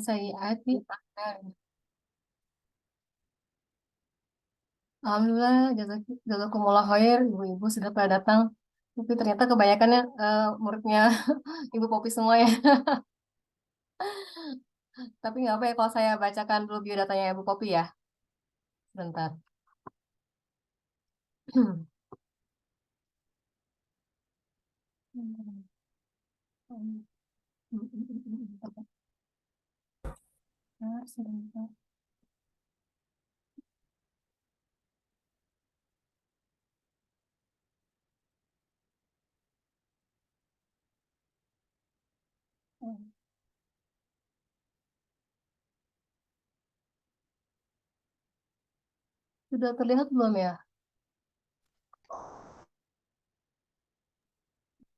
Sayyiati Alhamdulillah, jazakumullah khair, ibu-ibu sudah pada datang. Tapi ternyata kebanyakannya muridnya Ibu Popi semua ya. Tapi nggak apa ya kalau saya bacakan dulu biodatanya Ibu Popi ya. Sebentar. Sebentar. Sudah terlihat belum ya?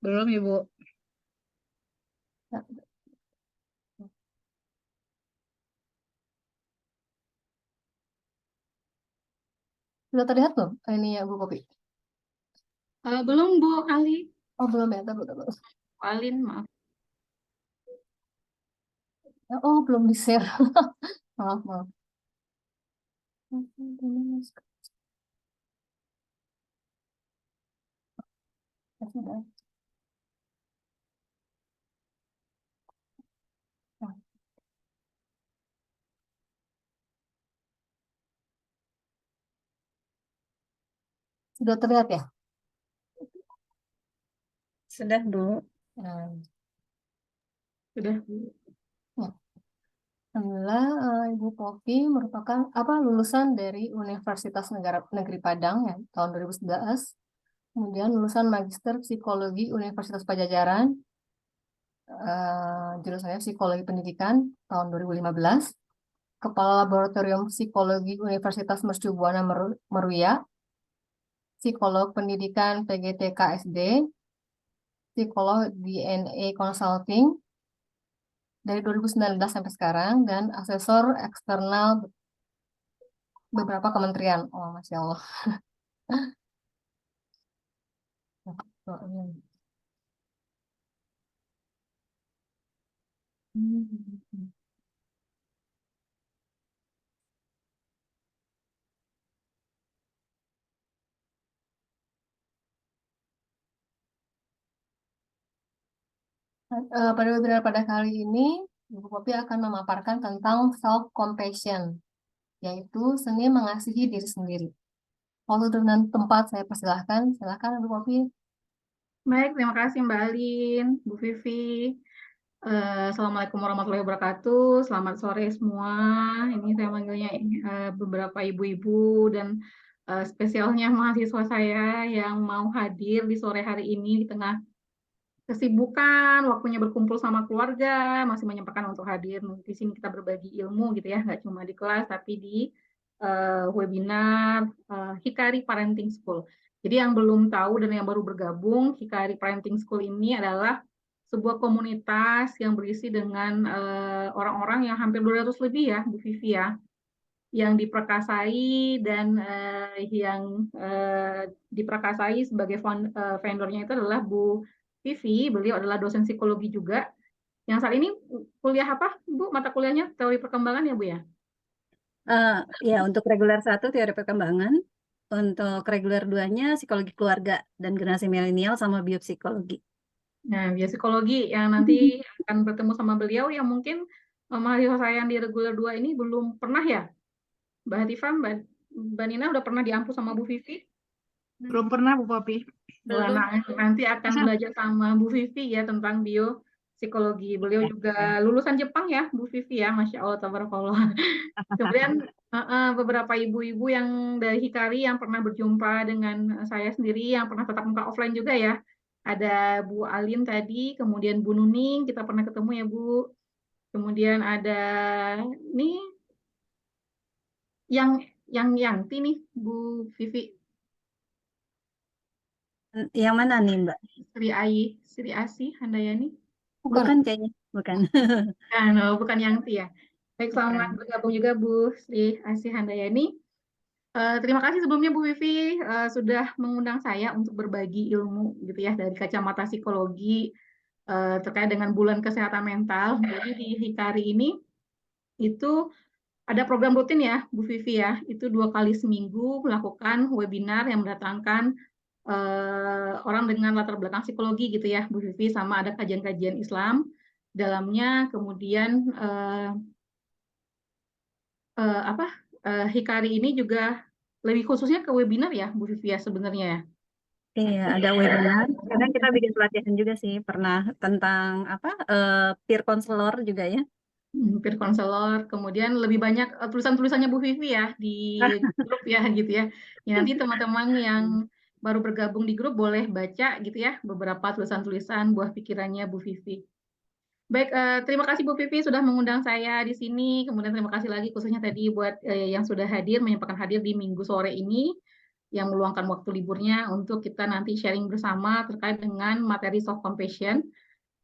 Belum, Ibu. Ya, sudah terlihat belum? Ini ya Bu Popi. Belum, Bu Ali. Oh belum ya, tahu tahu. Alin, maaf. Oh belum di share. Maaf maaf. Ya, sudah. Nah, sudah terlihat ya? Sudah, Bu. Nah, Sudah, Bu. ya. Alhamdulillah, Ibu Popi merupakan lulusan dari Universitas Negeri Padang ya, tahun 2011. Kemudian lulusan Magister Psikologi Universitas Pajajaran, jurusannya Psikologi Pendidikan tahun 2015. Kepala Laboratorium Psikologi Universitas Mercu Buana Meruya, Psikolog Pendidikan PGT KSD, Psikolog DNA Consulting dari 2019 sampai sekarang, dan asesor eksternal beberapa kementerian. Oh, Masya Allah. Pada webinar pada kali ini, Ibu Popi akan memaparkan tentang self-compassion, yaitu seni mengasihi diri sendiri. Waktu dan tempat saya persilahkan. Silahkan Ibu Popi. Baik, terima kasih Mbak Alin, Bu Vivi. Assalamualaikum warahmatullahi wabarakatuh. Selamat sore semua. Ini saya manggilnya beberapa ibu-ibu dan spesialnya mahasiswa saya yang mau hadir di sore hari ini di tengah kesibukan, waktunya berkumpul sama keluarga, masih menyempatkan untuk hadir. Di sini kita berbagi ilmu gitu ya, nggak cuma di kelas, tapi di webinar Hikari Parenting School. Jadi yang belum tahu dan yang baru bergabung, Hikari Parenting School ini adalah sebuah komunitas yang berisi dengan orang-orang yang hampir 200 lebih ya, Bu Vivi ya, yang diperkasai dan yang diperkasai sebagai vendornya itu adalah Bu Vivi. Beliau adalah dosen psikologi juga. Yang saat ini kuliah apa, Bu? Mata kuliahnya teori perkembangan ya, Bu ya? Eh, ya, untuk reguler 1 teori perkembangan, untuk reguler 2-nya psikologi keluarga dan generasi milenial sama biopsikologi. Nah, biopsikologi yang nanti akan bertemu sama beliau yang mungkin mahasiswa saya yang di reguler 2 ini belum pernah ya. Mbak Hatifah, Mbak Nina udah pernah diampu sama Bu Vivi? Belum pernah, Bu Popi. Wah, nah, nanti akan belajar sama Bu Vivi ya tentang biopsikologi. Beliau juga lulusan Jepang ya, Bu Vivi ya, Masya Allah, tabarakallah. Kemudian beberapa ibu-ibu yang dari Hikari yang pernah berjumpa dengan saya sendiri, yang pernah tatap muka offline juga ya. Ada Bu Alin tadi, kemudian Bu Nuning, kita pernah ketemu ya Bu. Kemudian ada nih yang nih Bu Vivi, Yang mana nih, Mbak? Sri Asi Handayani. Bukan. Bukan kayaknya, bukan. Bukan yang ya. Baik, selamat Bukan. bergabung juga Bu Sri Asi Handayani. Terima kasih sebelumnya Bu Vivi sudah mengundang saya untuk berbagi ilmu gitu ya dari kacamata psikologi terkait dengan bulan kesehatan mental. Jadi di Hikari ini itu ada program rutin ya, Bu Vivi ya. Itu 2 kali seminggu melakukan webinar yang mendatangkan orang dengan latar belakang psikologi gitu ya, Bu Vivi, sama ada kajian-kajian Islam dalamnya. Kemudian Hikari ini juga lebih khususnya ke webinar ya, Bu Vivi ya sebenarnya ya. Iya, ada webinar. Kadang kita bikin pelatihan juga sih, pernah tentang apa peer counselor juga ya. Peer counselor, kemudian lebih banyak tulisan-tulisannya Bu Vivi ya di grup ya gitu ya. Ya nanti teman-teman yang baru bergabung di grup boleh baca gitu ya beberapa tulisan-tulisan buah pikirannya Bu Vivi. Baik, terima kasih Bu Vivi sudah mengundang saya di sini. Kemudian terima kasih lagi khususnya tadi buat yang sudah hadir, menyempatkan hadir di Minggu sore ini, yang meluangkan waktu liburnya untuk kita nanti sharing bersama terkait dengan materi soft compassion.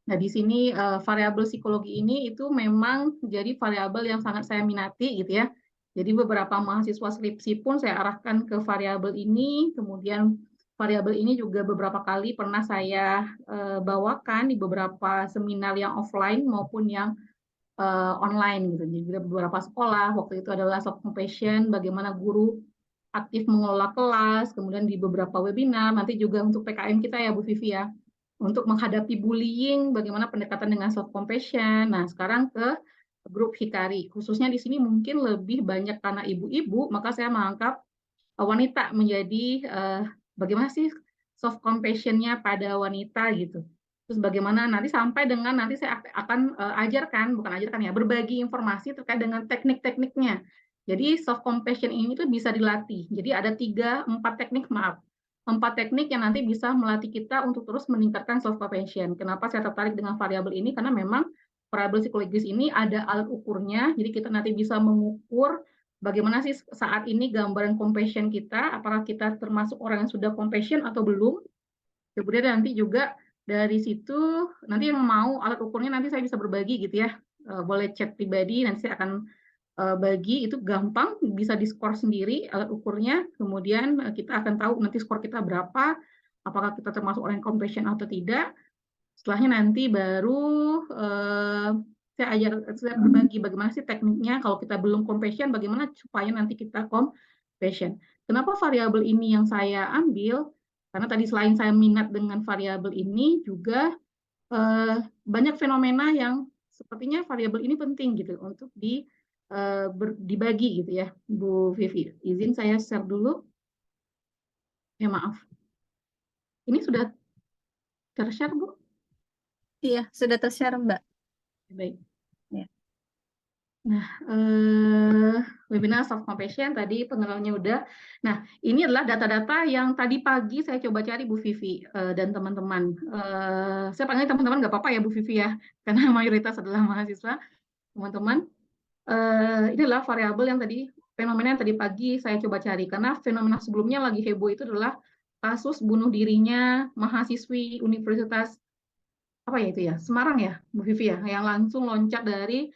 Nah, di sini variabel psikologi ini itu memang jadi variabel yang sangat saya minati gitu ya. Jadi beberapa mahasiswa skripsi pun saya arahkan ke variabel ini, kemudian variabel ini juga beberapa kali pernah saya bawakan di beberapa seminar yang offline maupun yang online gitu. Jadi beberapa sekolah waktu itu adalah soft compassion, bagaimana guru aktif mengelola kelas, kemudian di beberapa webinar, nanti juga untuk PKM kita ya Bu Vivi ya, untuk menghadapi bullying, bagaimana pendekatan dengan self compassion. Nah, sekarang ke grup Hikari. Khususnya di sini mungkin lebih banyak karena ibu-ibu, maka saya mengangkat wanita menjadi bagaimana sih soft compassion-nya pada wanita gitu. Terus bagaimana nanti sampai dengan nanti saya akan bukan ajarkan ya, berbagi informasi terkait dengan teknik-tekniknya. Jadi soft compassion ini tuh bisa dilatih. Jadi ada 4 teknik, maaf. 4 teknik yang nanti bisa melatih kita untuk terus meningkatkan soft compassion. Kenapa saya tertarik dengan variabel ini? Karena memang variabel psikologis ini ada alat ukurnya, jadi kita nanti bisa mengukur bagaimana sih saat ini gambaran compassion kita, apakah kita termasuk orang yang sudah compassion atau belum. Kemudian nanti juga dari situ, nanti yang mau alat ukurnya nanti saya bisa berbagi gitu ya, boleh chat pribadi, nanti saya akan bagi, itu gampang, bisa di-skor sendiri alat ukurnya, kemudian kita akan tahu nanti skor kita berapa, apakah kita termasuk orang yang compassion atau tidak. Setelahnya nanti baru saya berbagi bagaimana sih tekniknya kalau kita belum compassion, bagaimana supaya nanti kita compassion. Kenapa variabel ini yang saya ambil? Karena tadi selain saya minat dengan variabel ini, juga banyak fenomena yang sepertinya variabel ini penting gitu untuk dibagi gitu ya, Bu Vivi. Izin saya share dulu. Ya maaf. Ini sudah ter-share, Bu? Iya, sudah ter-share, Mbak. Baik. Ya. Nah, webinar soft compassion tadi pengenalannya udah. Nah, ini adalah data-data yang tadi pagi saya coba cari Bu Vivi dan teman-teman. Saya panggil teman-teman nggak apa-apa ya Bu Vivi ya, karena mayoritas adalah mahasiswa. Teman-teman, ini adalah variabel yang tadi, fenomena yang tadi pagi saya coba cari, karena fenomena sebelumnya lagi heboh itu adalah kasus bunuh dirinya mahasiswi Universitas apa ya itu ya, Semarang ya, Bu Vivi ya, yang langsung loncat dari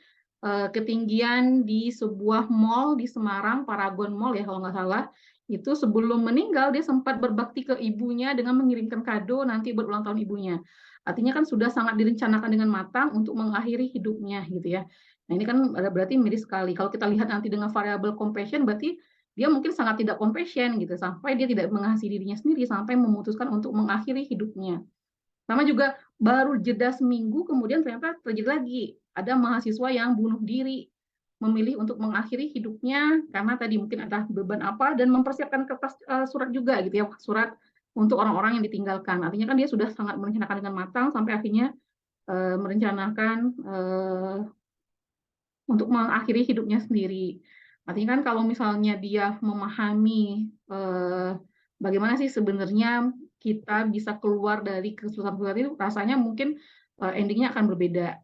ketinggian di sebuah mall di Semarang, Paragon Mall ya kalau nggak salah. Itu sebelum meninggal dia sempat berbakti ke ibunya dengan mengirimkan kado nanti berulang tahun ibunya. Artinya kan sudah sangat direncanakan dengan matang untuk mengakhiri hidupnya gitu ya. Nah ini kan berarti miris sekali. Kalau kita lihat nanti dengan variabel compassion, berarti dia mungkin sangat tidak compassion gitu, sampai dia tidak mengasihi dirinya sendiri, sampai memutuskan untuk mengakhiri hidupnya. Sama juga baru jeda seminggu kemudian ternyata terjadi lagi, ada mahasiswa yang bunuh diri, memilih untuk mengakhiri hidupnya karena tadi mungkin ada beban apa, dan mempersiapkan kertas surat juga gitu ya, surat untuk orang-orang yang ditinggalkan. Artinya kan dia sudah sangat merencanakan dengan matang sampai akhirnya merencanakan untuk mengakhiri hidupnya sendiri. Artinya kan kalau misalnya dia memahami bagaimana sih sebenarnya kita bisa keluar dari kesusahan itu, rasanya mungkin endingnya akan berbeda.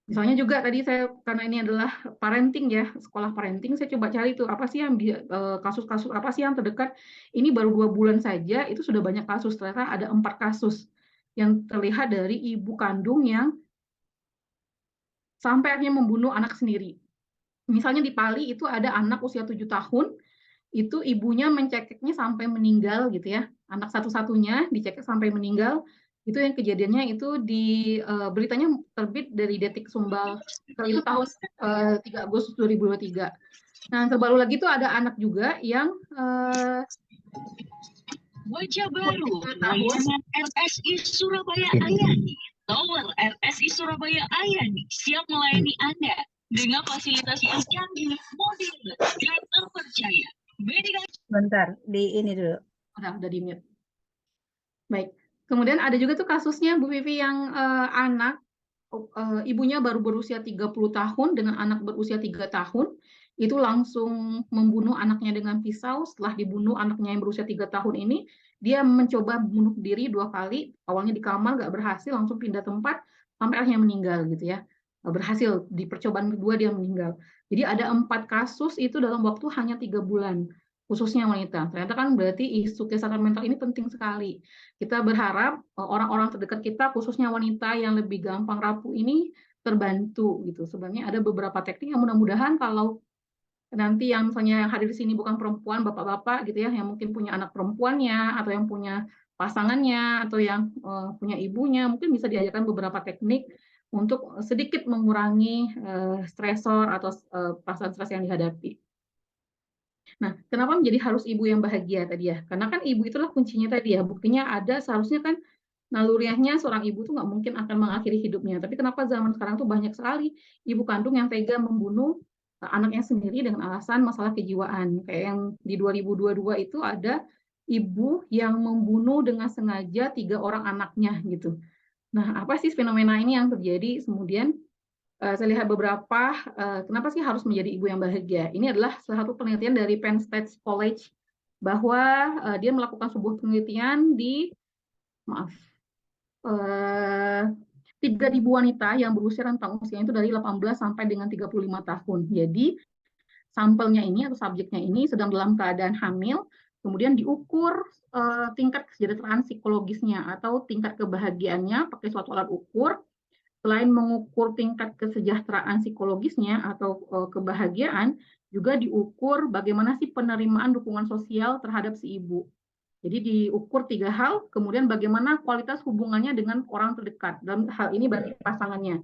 Misalnya juga tadi saya, karena ini adalah parenting ya, sekolah parenting, saya coba cari tuh apa sih yang kasus-kasus apa sih yang terdekat. Ini baru 2 bulan saja itu sudah banyak kasus, ternyata ada 4 kasus yang terlihat dari ibu kandung yang sampai akhirnya membunuh anak sendiri. Misalnya di Pali itu ada anak usia 7 tahun, itu ibunya mencekeknya sampai meninggal gitu ya. Anak satu-satunya dicekek sampai meninggal. Itu yang kejadiannya itu di beritanya terbit dari Detik Sumbal. Itu tahun 3 Agustus 2023. Nah, yang terbaru lagi itu ada anak juga yang Wajah baru layanan RSI Surabaya Ayani. Tower RSI Surabaya Ayani siap melayani Anda dengan fasilitas yang canggih, modern, dan terpercaya. Bentar, di ini dulu. Udah di mute. Baik. Kemudian ada juga tuh kasusnya Bu Vivi yang anak ibunya baru berusia 30 tahun dengan anak berusia 3 tahun itu langsung membunuh anaknya dengan pisau. Setelah dibunuh anaknya yang berusia 3 tahun ini, dia mencoba bunuh diri 2 kali. Awalnya di kamar nggak berhasil, langsung pindah tempat sampai akhirnya meninggal gitu ya. Berhasil di percobaan kedua dia meninggal. Jadi ada 4 kasus itu dalam waktu hanya 3 bulan, khususnya wanita. Ternyata kan berarti isu kesehatan mental ini penting sekali. Kita berharap orang-orang terdekat kita, khususnya wanita yang lebih gampang rapuh ini terbantu gitu. Sebenarnya ada beberapa teknik yang mudah-mudahan kalau nanti yang misalnya yang hadir di sini bukan perempuan, bapak-bapak gitu ya, yang mungkin punya anak perempuannya atau yang punya pasangannya atau yang punya ibunya, mungkin bisa diajarkan beberapa teknik untuk sedikit mengurangi stresor atau perasaan stres yang dihadapi. Nah, kenapa menjadi harus ibu yang bahagia tadi ya? Karena kan ibu itulah kuncinya tadi ya. Buktinya ada, seharusnya kan naluriahnya seorang ibu tuh nggak mungkin akan mengakhiri hidupnya. Tapi kenapa zaman sekarang tuh banyak sekali ibu kandung yang tega membunuh anaknya sendiri dengan alasan masalah kejiwaan. Kayak yang di 2022 itu ada ibu yang membunuh dengan sengaja 3 orang anaknya gitu. Nah, apa sih fenomena ini yang terjadi? Kemudian saya lihat beberapa, kenapa sih harus menjadi ibu yang bahagia? Ini adalah salah satu penelitian dari Penn State College bahwa dia melakukan sebuah penelitian di, maaf, 3.000 wanita yang berusia rentang usia itu dari 18 sampai dengan 35 tahun. Jadi sampelnya ini atau subjeknya ini sedang dalam keadaan hamil, kemudian diukur tingkat kesejahteraan psikologisnya atau tingkat kebahagiaannya pakai suatu alat ukur. Selain mengukur tingkat kesejahteraan psikologisnya atau kebahagiaan, juga diukur bagaimana sih penerimaan dukungan sosial terhadap si ibu. Jadi diukur 3 hal, kemudian bagaimana kualitas hubungannya dengan orang terdekat. Dalam hal ini berarti pasangannya.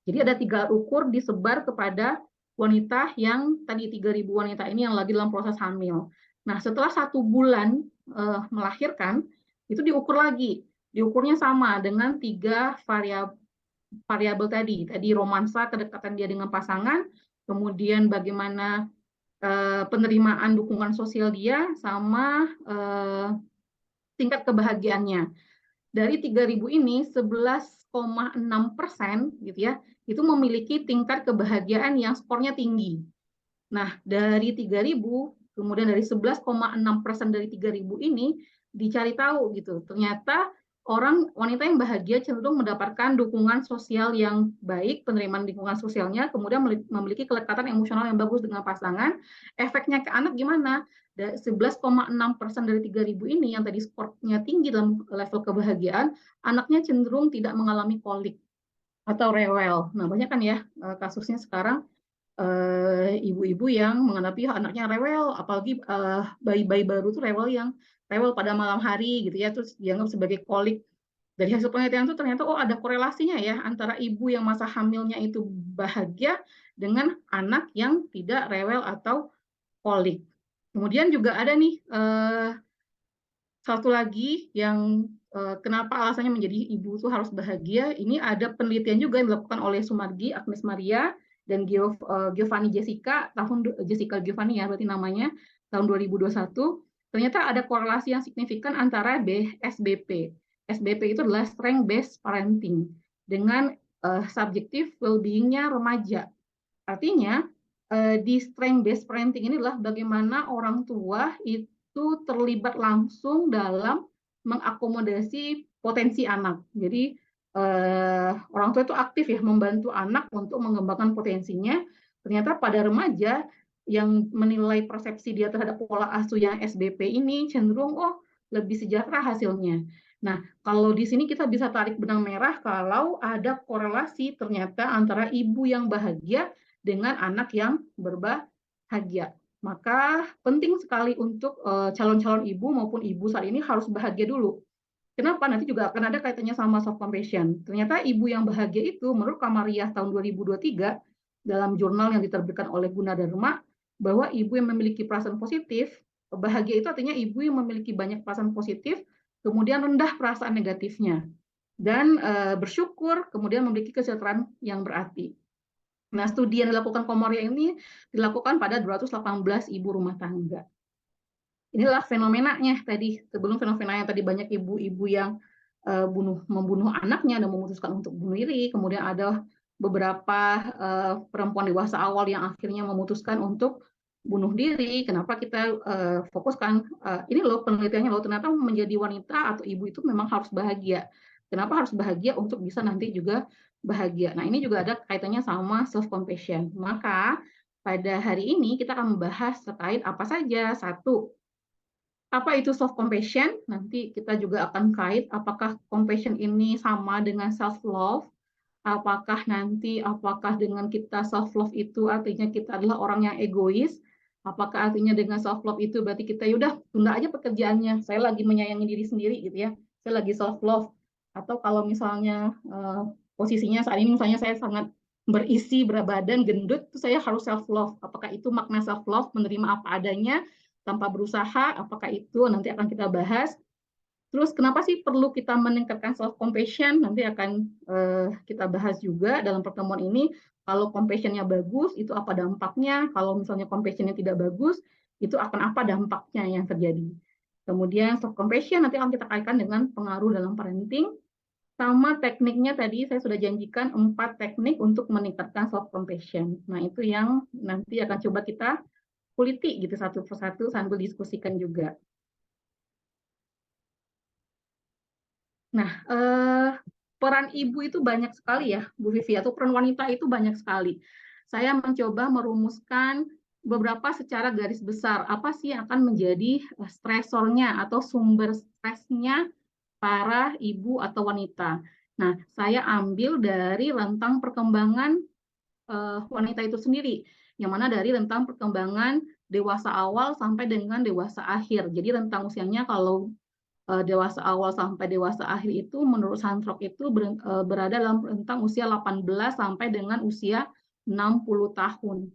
Jadi ada 3 ukur disebar kepada wanita yang tadi 3.000 wanita ini yang lagi dalam proses hamil. Nah, setelah 1 bulan melahirkan, itu diukur lagi. Diukurnya sama dengan 3 variabel tadi romansa, kedekatan dia dengan pasangan, kemudian bagaimana penerimaan dukungan sosial dia, sama tingkat kebahagiaannya. Dari 3.000 ini 11,6% gitu ya, itu memiliki tingkat kebahagiaan yang skornya tinggi. Nah, dari 3.000, kemudian dari 11,6% dari 3.000 ini dicari tahu gitu. Ternyata wanita yang bahagia cenderung mendapatkan dukungan sosial yang baik, penerimaan lingkungan sosialnya, kemudian memiliki kelekatan emosional yang bagus dengan pasangan. Efeknya ke anak gimana? 11,6% dari 3.000 ini yang tadi skornya tinggi dalam level kebahagiaan, anaknya cenderung tidak mengalami kolik atau rewel. Nah, banyak kan ya kasusnya sekarang ibu-ibu yang menghadapi anaknya rewel, apalagi bayi-bayi baru tuh rewel pada malam hari gitu ya, terus dianggap sebagai kolik. Dari hasil penelitian itu ternyata ada korelasinya ya antara ibu yang masa hamilnya itu bahagia dengan anak yang tidak rewel atau kolik. Kemudian juga ada nih satu lagi yang kenapa alasannya menjadi ibu itu harus bahagia. Ini ada penelitian juga yang dilakukan oleh Sumargi, Agnes Maria, dan Giovanni Jessica, Jessica Giovanni ya berarti namanya, tahun 2021. Ternyata ada korelasi yang signifikan antara SBP. SBP itu adalah Strength Based Parenting dengan subjective well-being-nya remaja. Artinya di Strength Based Parenting ini adalah bagaimana orang tua itu terlibat langsung dalam mengakomodasi potensi anak. Jadi orang tua itu aktif ya membantu anak untuk mengembangkan potensinya. Ternyata pada remaja yang menilai persepsi dia terhadap pola asuh yang SBP ini cenderung lebih sejahtera hasilnya. Nah, kalau di sini kita bisa tarik benang merah kalau ada korelasi ternyata antara ibu yang bahagia dengan anak yang berbahagia. Maka penting sekali untuk calon-calon ibu maupun ibu saat ini harus bahagia dulu. Kenapa? Nanti juga akan ada kaitannya sama self compassion. Ternyata ibu yang bahagia itu menurut Kamariah tahun 2023 dalam jurnal yang diterbitkan oleh Gunadarma, bahwa ibu yang memiliki perasaan positif, bahagia itu artinya ibu yang memiliki banyak perasaan positif, kemudian rendah perasaan negatifnya, dan bersyukur, kemudian memiliki kesejahteraan yang berarti. Nah, studi yang dilakukan Komoria ini dilakukan pada 218 ibu rumah tangga. Inilah fenomenanya tadi, sebelum fenomena yang tadi banyak ibu-ibu yang membunuh anaknya dan memutuskan untuk bunuh diri, kemudian ada beberapa perempuan dewasa awal yang akhirnya memutuskan untuk bunuh diri. Kenapa kita fokuskan ini loh penelitiannya loh, ternyata menjadi wanita atau ibu itu memang harus bahagia. Kenapa harus bahagia? Untuk bisa nanti juga bahagia. Nah, ini juga ada kaitannya sama self compassion. Maka pada hari ini kita akan membahas terkait apa saja. Satu, apa itu self compassion? Nanti kita juga akan kait apakah compassion ini sama dengan self love, apakah dengan kita self love itu artinya kita adalah orang yang egois, apakah artinya dengan self love itu berarti kita yaudah tunda aja pekerjaannya, saya lagi menyayangi diri sendiri gitu ya, saya lagi self love. Atau kalau misalnya posisinya saat ini misalnya saya sangat berisi, berbadan, gendut, itu saya harus self love. Apakah itu makna self love, menerima apa adanya tanpa berusaha? Apakah itu nanti akan kita bahas. Terus kenapa sih perlu kita meningkatkan self compassion? Nanti akan kita bahas juga dalam pertemuan ini. Kalau compassion-nya bagus, itu apa dampaknya? Kalau misalnya compassion-nya tidak bagus, itu akan apa dampaknya yang terjadi? Kemudian self compassion nanti akan kita kaitkan dengan pengaruh dalam parenting. Sama tekniknya tadi saya sudah janjikan 4 teknik untuk meningkatkan self compassion. Nah, itu yang nanti akan coba kita kuliti gitu satu persatu sambil diskusikan juga. Nah, peran ibu itu banyak sekali ya, Bu Vivi, atau peran wanita itu banyak sekali. Saya mencoba merumuskan beberapa secara garis besar, apa sih yang akan menjadi stresornya atau sumber stresnya para ibu atau wanita. Nah, saya ambil dari rentang perkembangan wanita itu sendiri, yang mana dari rentang perkembangan dewasa awal sampai dengan dewasa akhir. Jadi rentang usianya kalau dewasa awal sampai dewasa akhir itu menurut Santrok itu berada dalam rentang usia 18 sampai dengan usia 60 tahun.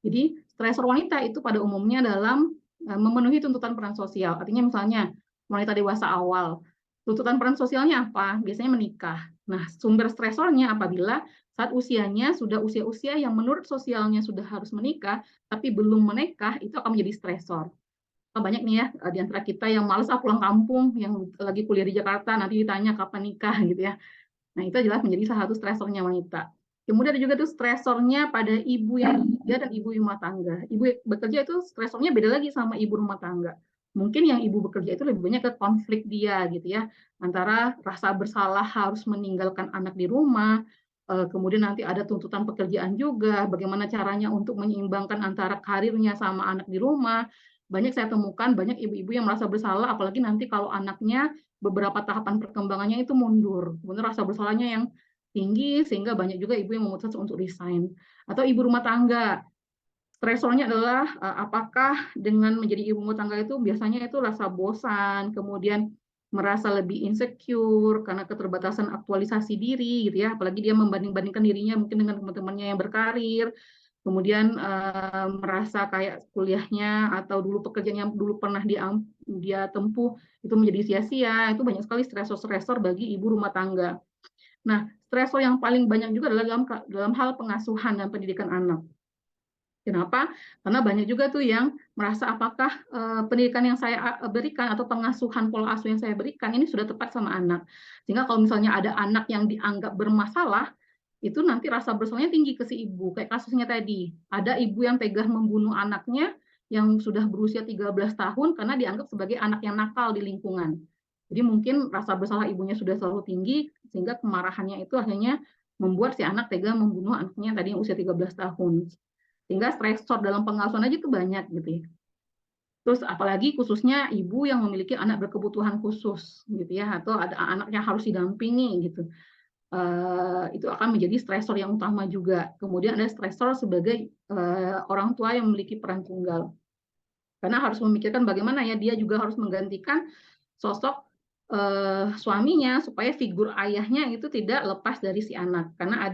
Jadi stresor wanita itu pada umumnya dalam memenuhi tuntutan peran sosial. Artinya misalnya wanita dewasa awal, tuntutan peran sosialnya apa? Biasanya menikah. Nah, sumber stresornya apabila saat usianya sudah usia-usia yang menurut sosialnya sudah harus menikah, tapi belum menikah, itu akan menjadi stresor. Banyak nih ya di antara kita yang males pulang kampung, yang lagi kuliah di Jakarta, nanti ditanya kapan nikah gitu ya. Nah, itu jelas menjadi salah satu stresornya wanita. Kemudian ada juga tuh stresornya pada ibu yang bekerja dan ibu rumah tangga. Ibu yang bekerja itu stresornya beda lagi sama ibu rumah tangga. Mungkin yang ibu bekerja itu lebih banyak ke konflik dia gitu ya, antara rasa bersalah harus meninggalkan anak di rumah, kemudian nanti ada tuntutan pekerjaan juga, bagaimana caranya untuk menyeimbangkan antara karirnya sama anak di rumah. Banyak saya temukan, banyak ibu-ibu yang merasa bersalah, apalagi nanti kalau anaknya beberapa tahapan perkembangannya itu mundur. Kemudian rasa bersalahnya yang tinggi, sehingga banyak juga ibu yang memutuskan untuk resign. Atau ibu rumah tangga, stresornya adalah apakah dengan menjadi ibu rumah tangga itu biasanya itu rasa bosan, kemudian merasa lebih insecure karena keterbatasan aktualisasi diri gitu ya, apalagi dia membanding-bandingkan dirinya mungkin dengan teman-temannya yang berkarir, kemudian merasa kayak kuliahnya atau dulu pekerjaan yang dulu pernah dia tempuh itu menjadi sia-sia. Itu banyak sekali stresor-stresor bagi ibu rumah tangga. Nah, stresor yang paling banyak juga adalah dalam hal pengasuhan dan pendidikan anak. Kenapa? Karena banyak juga tuh yang merasa apakah pendidikan yang saya berikan atau pengasuhan pola asuh yang saya berikan ini sudah tepat sama anak. Sehingga kalau misalnya ada anak yang dianggap bermasalah, itu nanti rasa bersalahnya tinggi ke si ibu. Kayak kasusnya tadi, ada ibu yang tega membunuh anaknya yang sudah berusia 13 tahun karena dianggap sebagai anak yang nakal di lingkungan. Jadi mungkin rasa bersalah ibunya sudah selalu tinggi, sehingga kemarahannya itu akhirnya membuat si anak tega membunuh anaknya tadi yang usia 13 tahun. Sehingga stresor dalam pengasuhan aja itu banyak gitu ya. Terus apalagi khususnya ibu yang memiliki anak berkebutuhan khusus gitu ya, atau ada anaknya harus didampingi gitu. Itu akan menjadi stresor yang utama juga. Kemudian ada stresor sebagai orang tua yang memiliki peran tunggal. Karena harus memikirkan bagaimana ya dia juga harus menggantikan sosok suaminya supaya figur ayahnya itu tidak lepas dari si anak. Karena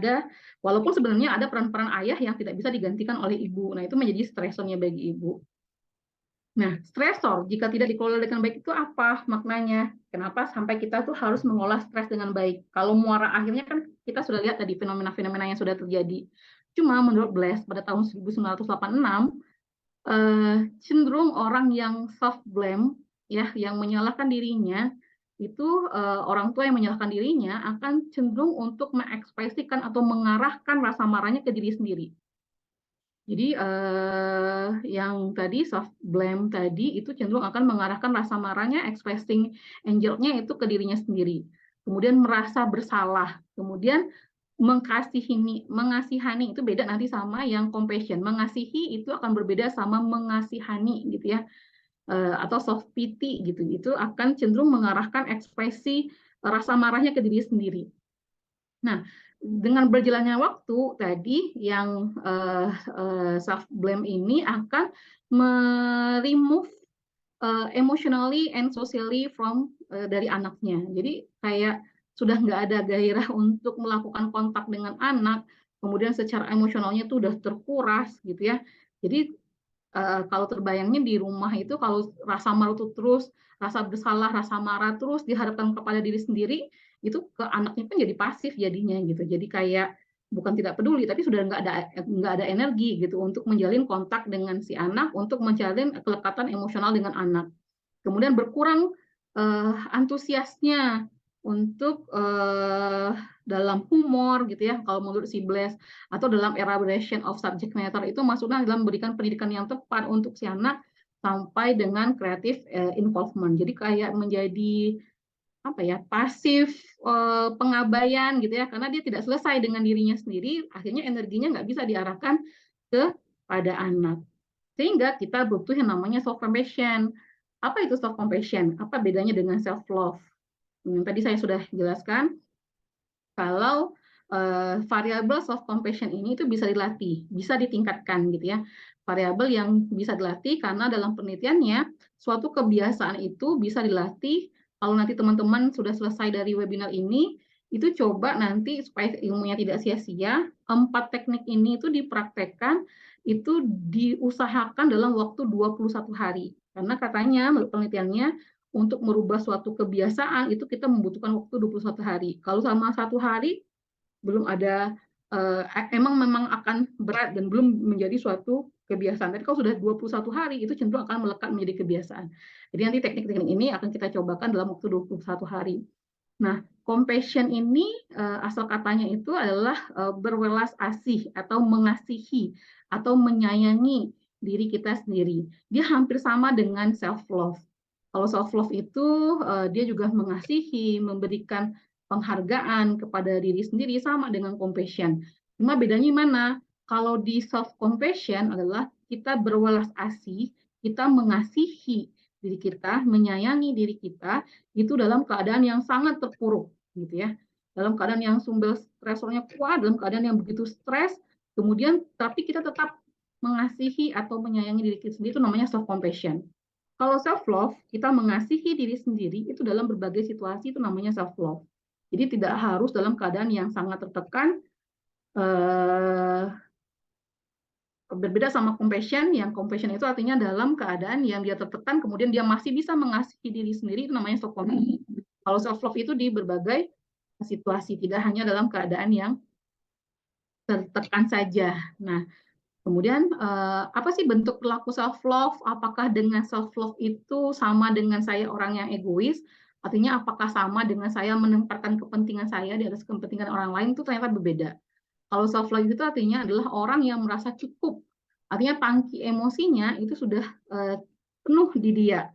walaupun sebenarnya ada peran-peran ayah yang tidak bisa digantikan oleh ibu. Nah, itu menjadi stresornya bagi ibu. Nah, stresor jika tidak dikelola dengan baik itu apa maknanya? Kenapa sampai kita tuh harus mengolah stres dengan baik? Kalau muara akhirnya kan kita sudah lihat tadi fenomena-fenomena yang sudah terjadi. Cuma menurut Blaise pada tahun 1986, cenderung orang yang self blame ya, yang menyalahkan dirinya itu orang tua yang menyalahkan dirinya akan cenderung untuk mengekspresikan atau mengarahkan rasa marahnya ke diri sendiri. Jadi yang tadi self blame tadi itu cenderung akan mengarahkan rasa marahnya, expressing anger-nya itu ke dirinya sendiri. Kemudian merasa bersalah, kemudian mengasihani itu beda nanti sama yang compassion. Mengasihi itu akan berbeda sama mengasihani gitu ya. Atau soft pity gitu. Itu akan cenderung mengarahkan ekspresi rasa marahnya ke diri sendiri. Nah, dengan berjalannya waktu tadi yang self blame ini akan remove emotionally and socially from dari anaknya. Jadi kayak sudah nggak ada gairah untuk melakukan kontak dengan anak, kemudian secara emosionalnya itu udah terkuras gitu ya. Jadi kalau terbayangnya di rumah itu kalau rasa malu itu terus, rasa bersalah, rasa marah terus dihadapkan kepada diri sendiri, itu ke anaknya kan jadi pasif jadinya gitu. Jadi kayak bukan tidak peduli, tapi sudah nggak ada energi gitu untuk menjalin kontak dengan si anak, untuk menjalin kelekatan emosional dengan anak. Kemudian berkurang antusiasnya untuk dalam humor gitu ya, kalau menurut si Blaise, atau dalam elaboration of subject matter itu maksudnya dalam memberikan pendidikan yang tepat untuk si anak sampai dengan creative involvement. Jadi kayak menjadi apa ya, pasif pengabaian gitu ya, karena dia tidak selesai dengan dirinya sendiri, akhirnya energinya nggak bisa diarahkan kepada anak. Sehingga kita butuh yang namanya self compassion. Apa itu self compassion? Apa bedanya dengan self love? Tadi saya sudah jelaskan kalau variabel self compassion ini itu bisa dilatih, bisa ditingkatkan gitu ya. Variabel yang bisa dilatih karena dalam penelitiannya suatu kebiasaan itu bisa dilatih. Kalau nanti teman-teman sudah selesai dari webinar ini, itu coba nanti supaya ilmunya tidak sia-sia, 4 teknik ini itu dipraktekkan, itu diusahakan dalam waktu 21 hari. Karena katanya menurut penelitiannya untuk merubah suatu kebiasaan itu kita membutuhkan waktu 21 hari. Kalau selama 1 hari belum ada, memang akan berat dan belum menjadi suatu kebiasaan. Tapi kalau sudah 21 hari itu cenderung akan melekat menjadi kebiasaan. Jadi nanti teknik-teknik ini akan kita cobakan dalam waktu 21 hari. Nah, compassion ini asal katanya itu adalah berwelas asih atau mengasihi atau menyayangi diri kita sendiri. Dia hampir sama dengan self love. Kalau self love itu dia juga mengasihi, memberikan penghargaan kepada diri sendiri sama dengan compassion. Cuma bedanya mana? Kalau di self compassion adalah kita berwelas asih, kita mengasihi diri kita, menyayangi diri kita itu dalam keadaan yang sangat terpuruk gitu ya. Dalam keadaan yang sumber stresornya kuat, dalam keadaan yang begitu stres, kemudian tapi kita tetap mengasihi atau menyayangi diri kita sendiri itu namanya self compassion. Kalau self love, kita mengasihi diri sendiri itu dalam berbagai situasi itu namanya self love. Jadi tidak harus dalam keadaan yang sangat tertekan. Berbeda sama compassion, yang compassion itu artinya dalam keadaan yang dia tertekan, kemudian dia masih bisa mengasihi diri sendiri, itu namanya self compassion. Kalau self love itu di berbagai situasi, tidak hanya dalam keadaan yang tertekan saja. Nah, kemudian apa sih bentuk perilaku self love? Apakah dengan self love itu sama dengan saya orang yang egois? Artinya apakah sama dengan saya menempatkan kepentingan saya di atas kepentingan orang lain? Itu ternyata berbeda. Kalau self love itu artinya adalah orang yang merasa cukup. Artinya tangki emosinya itu sudah penuh di dia.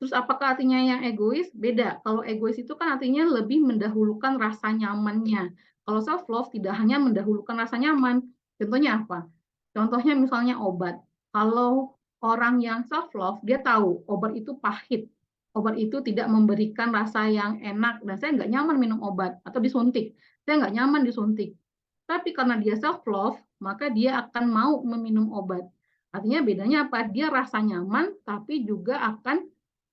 Terus apakah artinya yang egois? Beda. Kalau egois itu kan artinya lebih mendahulukan rasa nyamannya. Kalau self love tidak hanya mendahulukan rasa nyaman. Contohnya apa? Contohnya misalnya obat. Kalau orang yang self love, dia tahu obat itu pahit. Obat itu tidak memberikan rasa yang enak dan saya nggak nyaman minum obat atau disuntik. Saya nggak nyaman disuntik. Tapi karena dia self love, maka dia akan mau meminum obat. Artinya bedanya apa? Dia rasa nyaman, tapi juga akan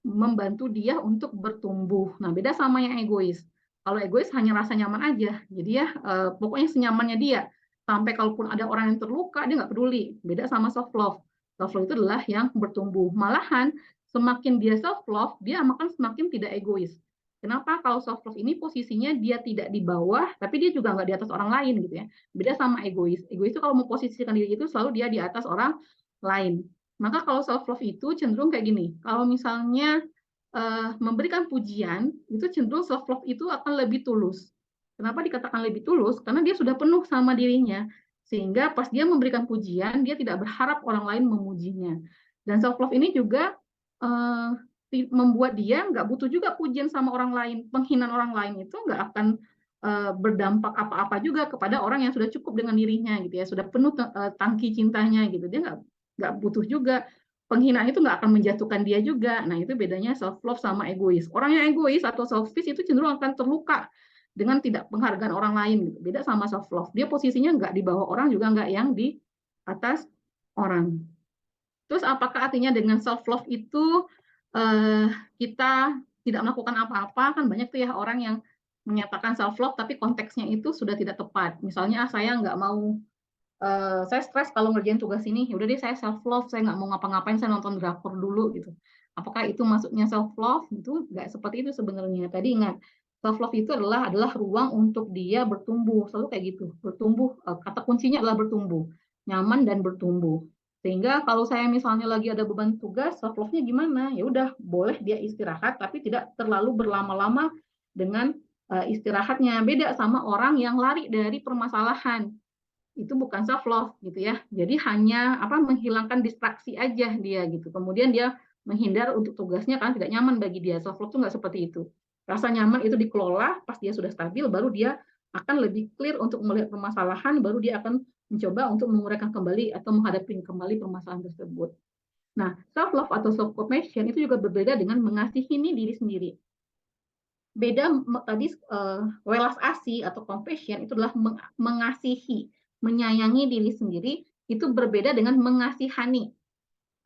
membantu dia untuk bertumbuh. Nah, beda sama yang egois. Kalau egois hanya rasa nyaman aja. Jadi ya pokoknya senyamannya dia. Sampai kalaupun ada orang yang terluka, dia nggak peduli. Beda sama self love. Self love itu adalah yang bertumbuh. Malahan semakin dia self love, dia akan semakin tidak egois. Kenapa? Kalau self love ini posisinya dia tidak di bawah, tapi dia juga nggak di atas orang lain gitu ya. Beda sama egois. Egois itu kalau memposisikan diri itu selalu dia di atas orang lain. Maka kalau self love itu cenderung kayak gini. Kalau misalnya memberikan pujian, itu cenderung self love itu akan lebih tulus. Kenapa dikatakan lebih tulus? Karena dia sudah penuh sama dirinya. Sehingga pas dia memberikan pujian, dia tidak berharap orang lain memujinya. Dan self love ini juga membuat dia nggak butuh juga pujian sama orang lain. Penghinaan orang lain itu nggak akan berdampak apa-apa juga kepada orang yang sudah cukup dengan dirinya gitu ya, sudah penuh tangki cintanya gitu. Dia nggak butuh juga, penghinaan itu nggak akan menjatuhkan dia juga. Nah, itu bedanya self love sama egois. Orang yang egois atau selfish itu cenderung akan terluka dengan tidak penghargaan orang lain gitu. Beda sama self love, dia posisinya nggak di bawah orang juga nggak yang di atas orang. Terus apakah artinya dengan self love itu kita tidak melakukan apa-apa? Kan banyak tuh ya orang yang menyatakan self love tapi konteksnya itu sudah tidak tepat. Misalnya saya nggak mau saya stres kalau ngerjain tugas ini, ya udah deh saya self love, saya nggak mau ngapa-ngapain, saya nonton drakor dulu gitu. Apakah itu maksudnya self love? Itu nggak seperti itu sebenarnya. Tadi ingat, self love itu adalah ruang untuk dia bertumbuh, selalu kayak gitu. Bertumbuh, kata kuncinya adalah bertumbuh, nyaman dan bertumbuh. Sehingga kalau saya misalnya lagi ada beban tugas, self love-nya gimana? Ya udah, boleh dia istirahat tapi tidak terlalu berlama-lama dengan istirahatnya. Beda sama orang yang lari dari permasalahan, itu bukan self love gitu ya. Jadi hanya menghilangkan distraksi aja dia gitu. Kemudian dia menghindar untuk tugasnya karena tidak nyaman bagi dia. Self love itu nggak seperti itu. Rasa nyaman itu dikelola, pas dia sudah stabil baru dia akan lebih clear untuk melihat permasalahan, baru dia akan mencoba untuk menguraikan kembali atau menghadapi kembali permasalahan tersebut. Nah, self love atau self compassion itu juga berbeda dengan mengasihi diri sendiri. Beda tadi welas asih atau compassion itu adalah mengasihi, menyayangi diri sendiri, itu berbeda dengan mengasihani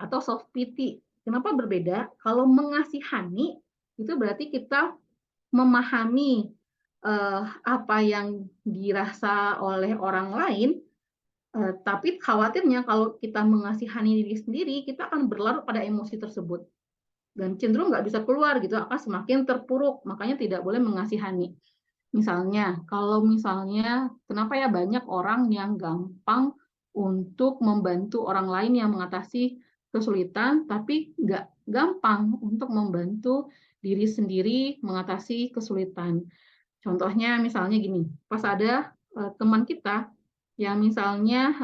atau self pity. Kenapa berbeda? Kalau mengasihani itu berarti kita memahami apa yang dirasa oleh orang lain, tapi khawatirnya kalau kita mengasihani diri sendiri, kita akan berlarut pada emosi tersebut dan cenderung nggak bisa keluar gitu, akan semakin terpuruk. Makanya tidak boleh mengasihani. Misalnya, kalau misalnya kenapa ya banyak orang yang gampang untuk membantu orang lain yang mengatasi kesulitan, tapi nggak gampang untuk membantu diri sendiri mengatasi kesulitan. Contohnya misalnya gini, pas ada teman kita yang misalnya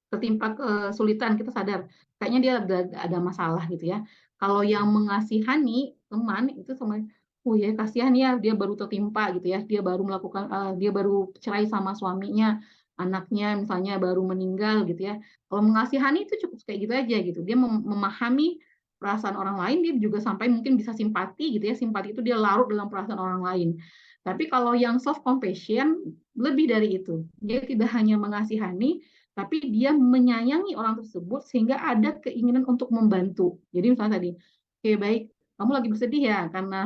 tertimpa kesulitan, kita sadar kayaknya dia ada masalah gitu ya. Kalau yang mengasihani teman itu sama, oh ya kasihan ya dia baru tertimpa gitu ya, dia baru melakukan dia baru cerai sama suaminya, anaknya misalnya baru meninggal gitu ya. Kalau mengasihani itu cukup kayak gitu aja gitu, dia memahami perasaan orang lain, dia juga sampai mungkin bisa simpati gitu ya, simpati itu dia larut dalam perasaan orang lain. Tapi kalau yang self compassion lebih dari itu, dia tidak hanya mengasihani, tapi dia menyayangi orang tersebut sehingga ada keinginan untuk membantu. Jadi misalnya tadi, oke baik, kamu lagi bersedih ya karena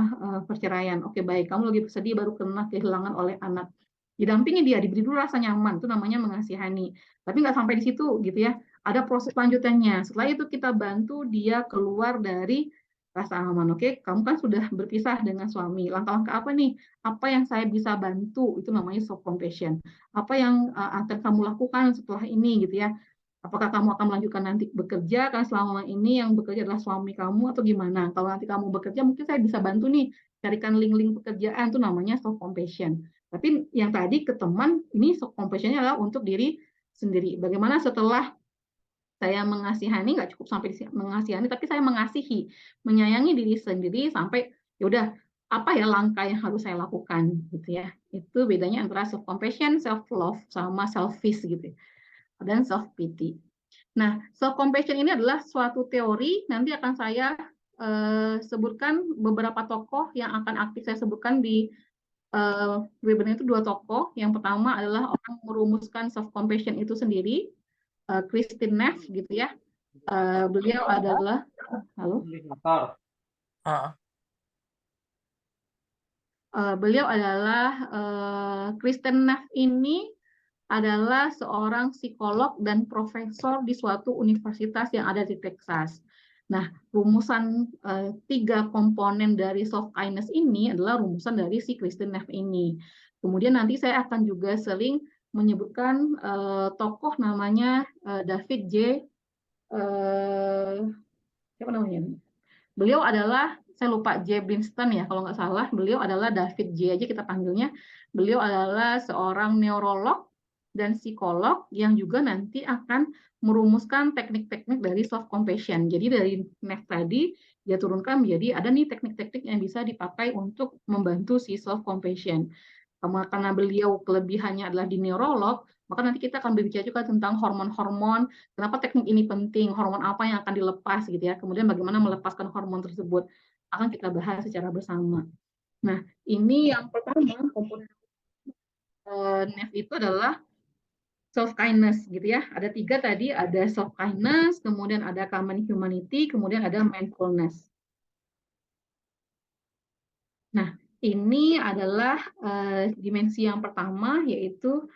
perceraian. Oke baik, kamu lagi bersedih baru kena kehilangan oleh anak. Didampingi dia, diberi dulu rasa nyaman, itu namanya mengasihani. Tapi nggak sampai di situ gitu ya. Ada proses lanjutannya. Setelah itu kita bantu dia keluar dari rasa aman. Oke, kamu kan sudah berpisah dengan suami. Langkah-langkah apa nih? Apa yang saya bisa bantu? Itu namanya self compassion. Apa yang akan kamu lakukan setelah ini gitu ya? Apakah kamu akan melanjutkan nanti bekerja kan selama ini yang bekerja adalah suami kamu atau gimana? Kalau nanti kamu bekerja mungkin saya bisa bantu nih carikan link-link pekerjaan, itu namanya self compassion. Tapi yang tadi ke teman ini self compassion-nya adalah untuk diri sendiri. Bagaimana setelah saya mengasihani, nggak cukup sampai mengasihani, tapi saya mengasihi, menyayangi diri sendiri sampai ya udah apa ya langkah yang harus saya lakukan gitu ya. Itu bedanya antara self compassion, self love sama selfish gitu dan self pity. Nah, self compassion ini adalah suatu teori, nanti akan saya sebutkan beberapa tokoh yang akan aktif saya sebutkan di webinar itu, 2 tokoh. Yang pertama adalah orang merumuskan self compassion itu sendiri, Kristin Neff gitu ya. Beliau adalah Ah, Beliau adalah Kristen Neff ini adalah seorang psikolog dan profesor di suatu universitas yang ada di Texas. Nah, rumusan 3 komponen dari soft kindness ini adalah rumusan dari si Kristen Neff ini. Kemudian nanti saya akan juga sering menyebutkan tokoh namanya David J. Siapa namanya? Beliau adalah, saya lupa, J. Brinston ya, kalau nggak salah. Beliau adalah David J. aja kita panggilnya. Beliau adalah seorang neurolog dan psikolog yang juga nanti akan merumuskan teknik-teknik dari self compassion. Jadi dari Neff tadi dia turunkan menjadi ada nih teknik-teknik yang bisa dipakai untuk membantu si self compassion. Karena beliau kelebihannya adalah di neurolog, maka nanti kita akan berbicara juga tentang hormon-hormon, kenapa teknik ini penting, hormon apa yang akan dilepas gitu ya, kemudian bagaimana melepaskan hormon tersebut, akan kita bahas secara bersama. Nah, ini yang pertama, komponen NEF itu adalah self kindness gitu ya. Ada 3 tadi, ada self kindness, kemudian ada common humanity, kemudian ada mindfulness. Nah, ini adalah dimensi yang pertama, yaitu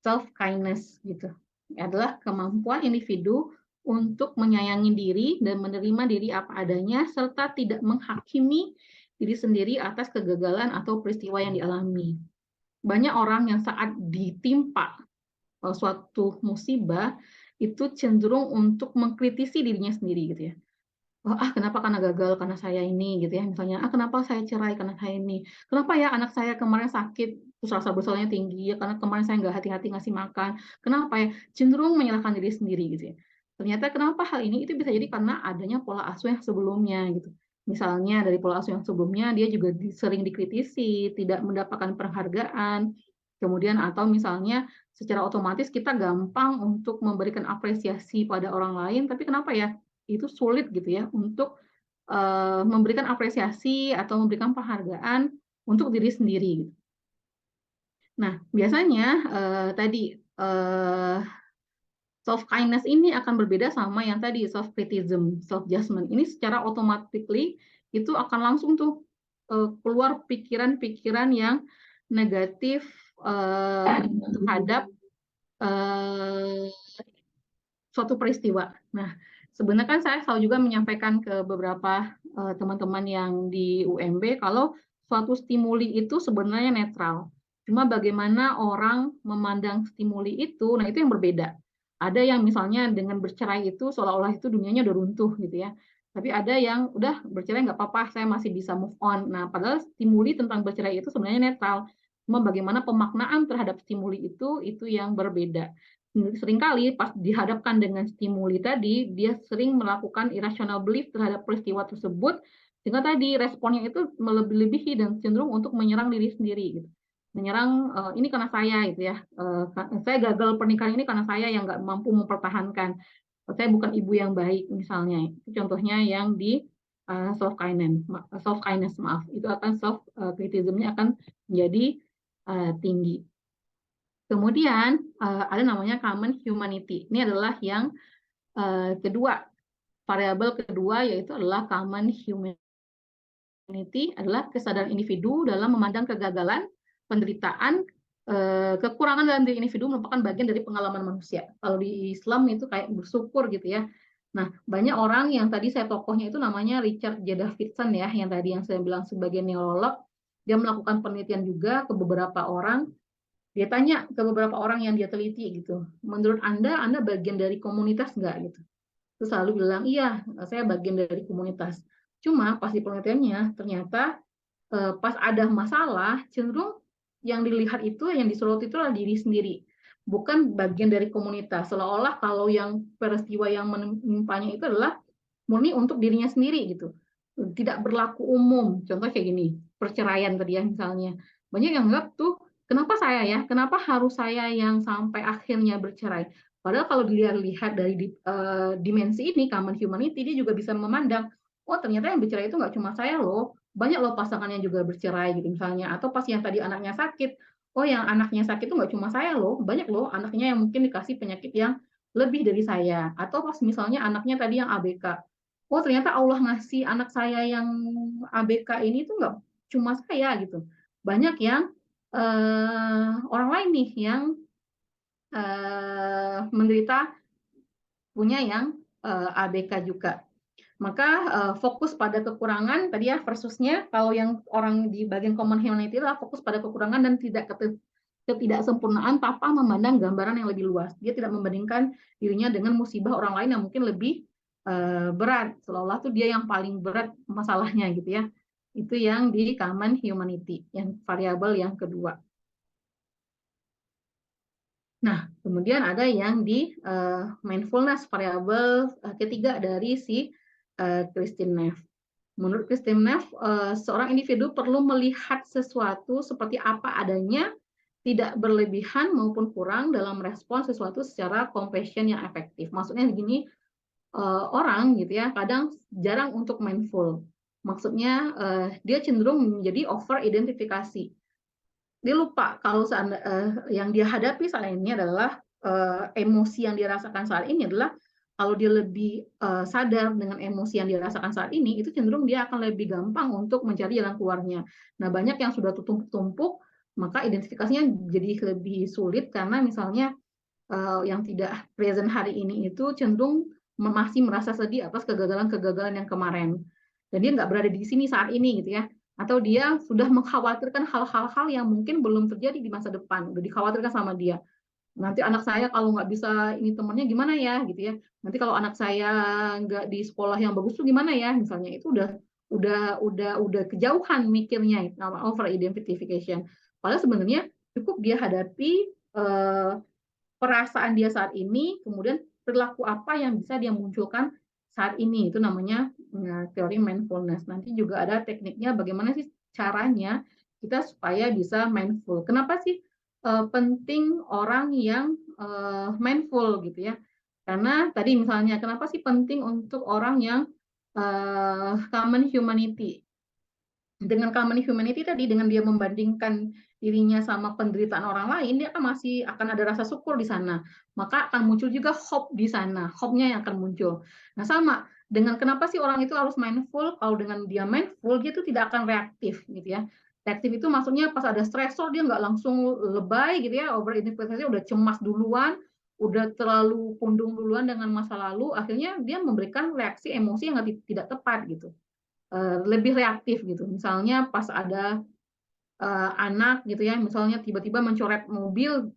self kindness gitu. Adalah kemampuan individu untuk menyayangi diri dan menerima diri apa adanya serta tidak menghakimi diri sendiri atas kegagalan atau peristiwa yang dialami. Banyak orang yang saat ditimpa suatu musibah itu cenderung untuk mengkritisi dirinya sendiri gitu ya. Kenapa karena gagal karena saya ini gitu ya, misalnya kenapa saya cerai karena saya ini, kenapa ya anak saya kemarin sakit terus rasa bersalahnya tinggi ya karena kemarin saya nggak hati-hati ngasih makan, kenapa ya, cenderung menyalahkan diri sendiri gitu ya. Ternyata kenapa hal ini itu bisa jadi karena adanya pola asuh yang sebelumnya gitu. Misalnya dari pola asuh yang sebelumnya dia juga sering dikritisi, tidak mendapatkan penghargaan, kemudian atau misalnya secara otomatis kita gampang untuk memberikan apresiasi pada orang lain, tapi kenapa ya itu sulit gitu ya untuk memberikan apresiasi atau memberikan penghargaan untuk diri sendiri. Nah, biasanya tadi self kindness ini akan berbeda sama yang tadi self criticism, self judgment. Ini secara automatically itu akan langsung tuh keluar pikiran-pikiran yang negatif terhadap suatu peristiwa. Nah, sebenarnya kan saya selalu juga menyampaikan ke beberapa teman-teman yang di UMB kalau suatu stimuli itu sebenarnya netral. Cuma bagaimana orang memandang stimuli itu, nah itu yang berbeda. Ada yang misalnya dengan bercerai itu seolah-olah itu dunianya udah runtuh gitu ya. Tapi ada yang udah bercerai nggak apa-apa, saya masih bisa move on. Nah, padahal stimuli tentang bercerai itu sebenarnya netral. Cuma bagaimana pemaknaan terhadap stimuli itu yang berbeda. Seringkali pas dihadapkan dengan stimuli tadi, dia sering melakukan irrational belief terhadap peristiwa tersebut, sehingga tadi responnya itu melebihi dan cenderung untuk menyerang diri sendiri gitu. Menyerang ini karena saya gitu ya, saya gagal pernikahan ini karena saya yang nggak mampu mempertahankan, saya bukan ibu yang baik misalnya. Itu contohnya yang di self kindness maaf, itu akan self criticism-nya akan menjadi tinggi. Kemudian ada namanya common humanity. Ini adalah yang kedua, variabel kedua yaitu adalah common humanity adalah kesadaran individu dalam memandang kegagalan, penderitaan, kekurangan dalam diri individu merupakan bagian dari pengalaman manusia. Kalau di Islam itu kayak bersyukur gitu ya. Nah, banyak orang yang tadi saya tokohnya itu namanya Richard J. Davidson ya, yang tadi yang saya bilang sebagai neurolog, dia melakukan penelitian juga ke beberapa orang. Dia tanya ke beberapa orang yang dia teliti gitu, menurut Anda bagian dari komunitas nggak gitu? Terus selalu bilang, iya, saya bagian dari komunitas. Cuma pas di penelitiannya, ternyata pas ada masalah, cenderung yang dilihat itu, yang disorot itu adalah diri sendiri. Bukan bagian dari komunitas. Seolah-olah kalau yang peristiwa yang menimpanya itu adalah murni untuk dirinya sendiri gitu. Tidak berlaku umum. Contoh kayak gini, perceraian tadi ya misalnya. Banyak yang nggak tuh, kenapa saya ya? Kenapa harus saya yang sampai akhirnya bercerai? Padahal kalau dilihat dari dimensi ini, common humanity, dia juga bisa memandang, oh ternyata yang bercerai itu nggak cuma saya loh, banyak loh pasangannya juga bercerai gitu misalnya. Atau pas yang tadi anaknya sakit, oh yang anaknya sakit itu nggak cuma saya loh, banyak loh anaknya yang mungkin dikasih penyakit yang lebih dari saya. Atau pas misalnya anaknya tadi yang ABK, oh ternyata Allah ngasih anak saya yang ABK ini tuh nggak cuma saya gitu. Banyak yang orang lain nih yang menderita punya yang ABK juga. Maka fokus pada kekurangan tadi ya versusnya, kalau yang orang di bagian common humanity adalah fokus pada kekurangan dan ketidaksempurnaan tanpa memandang gambaran yang lebih luas. Dia tidak membandingkan dirinya dengan musibah orang lain yang mungkin lebih berat, seolah-olah tuh dia yang paling berat masalahnya gitu ya. Itu yang di common humanity, yang variabel yang kedua. Nah, kemudian ada yang di mindfulness, variabel ketiga dari si Kristin Neff. Menurut Kristin Neff, seorang individu perlu melihat sesuatu seperti apa adanya, tidak berlebihan maupun kurang dalam respon sesuatu secara compassion yang efektif. Maksudnya begini, orang gitu ya, kadang jarang untuk mindful. Maksudnya dia cenderung menjadi over identifikasi. Dia lupa kalau yang dia hadapi saat ini adalah emosi yang dia rasakan saat ini adalah kalau dia lebih sadar dengan emosi yang dia rasakan saat ini, itu cenderung dia akan lebih gampang untuk mencari jalan keluarnya. Nah, banyak yang sudah tumpuk-tumpuk, maka identifikasinya jadi lebih sulit karena misalnya yang tidak present hari ini itu cenderung masih merasa sedih atas kegagalan-kegagalan yang kemarin. Dan dia nggak berada di sini saat ini gitu ya. Atau dia sudah mengkhawatirkan hal-hal yang mungkin belum terjadi di masa depan, udah dikhawatirkan sama dia. Nanti anak saya kalau nggak bisa ini temannya gimana ya gitu ya. Nanti kalau anak saya nggak di sekolah yang bagus tuh gimana ya, misalnya itu udah kejauhan mikirnya, nama over identification. Padahal sebenarnya cukup dia hadapi perasaan dia saat ini, kemudian perilaku apa yang bisa dia munculkan saat ini. Itu namanya teori mindfulness. Nanti juga ada tekniknya bagaimana sih caranya kita supaya bisa mindful. Kenapa sih penting orang yang mindful gitu ya? Karena tadi misalnya kenapa sih penting untuk orang yang common humanity? Dengan common humanity tadi, dengan dia membandingkan dirinya sama penderitaan orang lain, dia masih akan ada rasa syukur di sana. Maka akan muncul juga hope di sana, hope-nya yang akan muncul. Nah, sama dengan kenapa sih orang itu harus mindful? Kalau dengan dia mindful, dia itu tidak akan reaktif gitu ya. Reaktif itu maksudnya pas ada stresor dia nggak langsung lebay gitu ya, over identifikasi udah cemas duluan, udah terlalu pundung duluan dengan masa lalu, akhirnya dia memberikan reaksi emosi yang tidak tepat gitu. Lebih reaktif gitu. Misalnya pas ada anak gitu ya, misalnya tiba-tiba mencoret mobil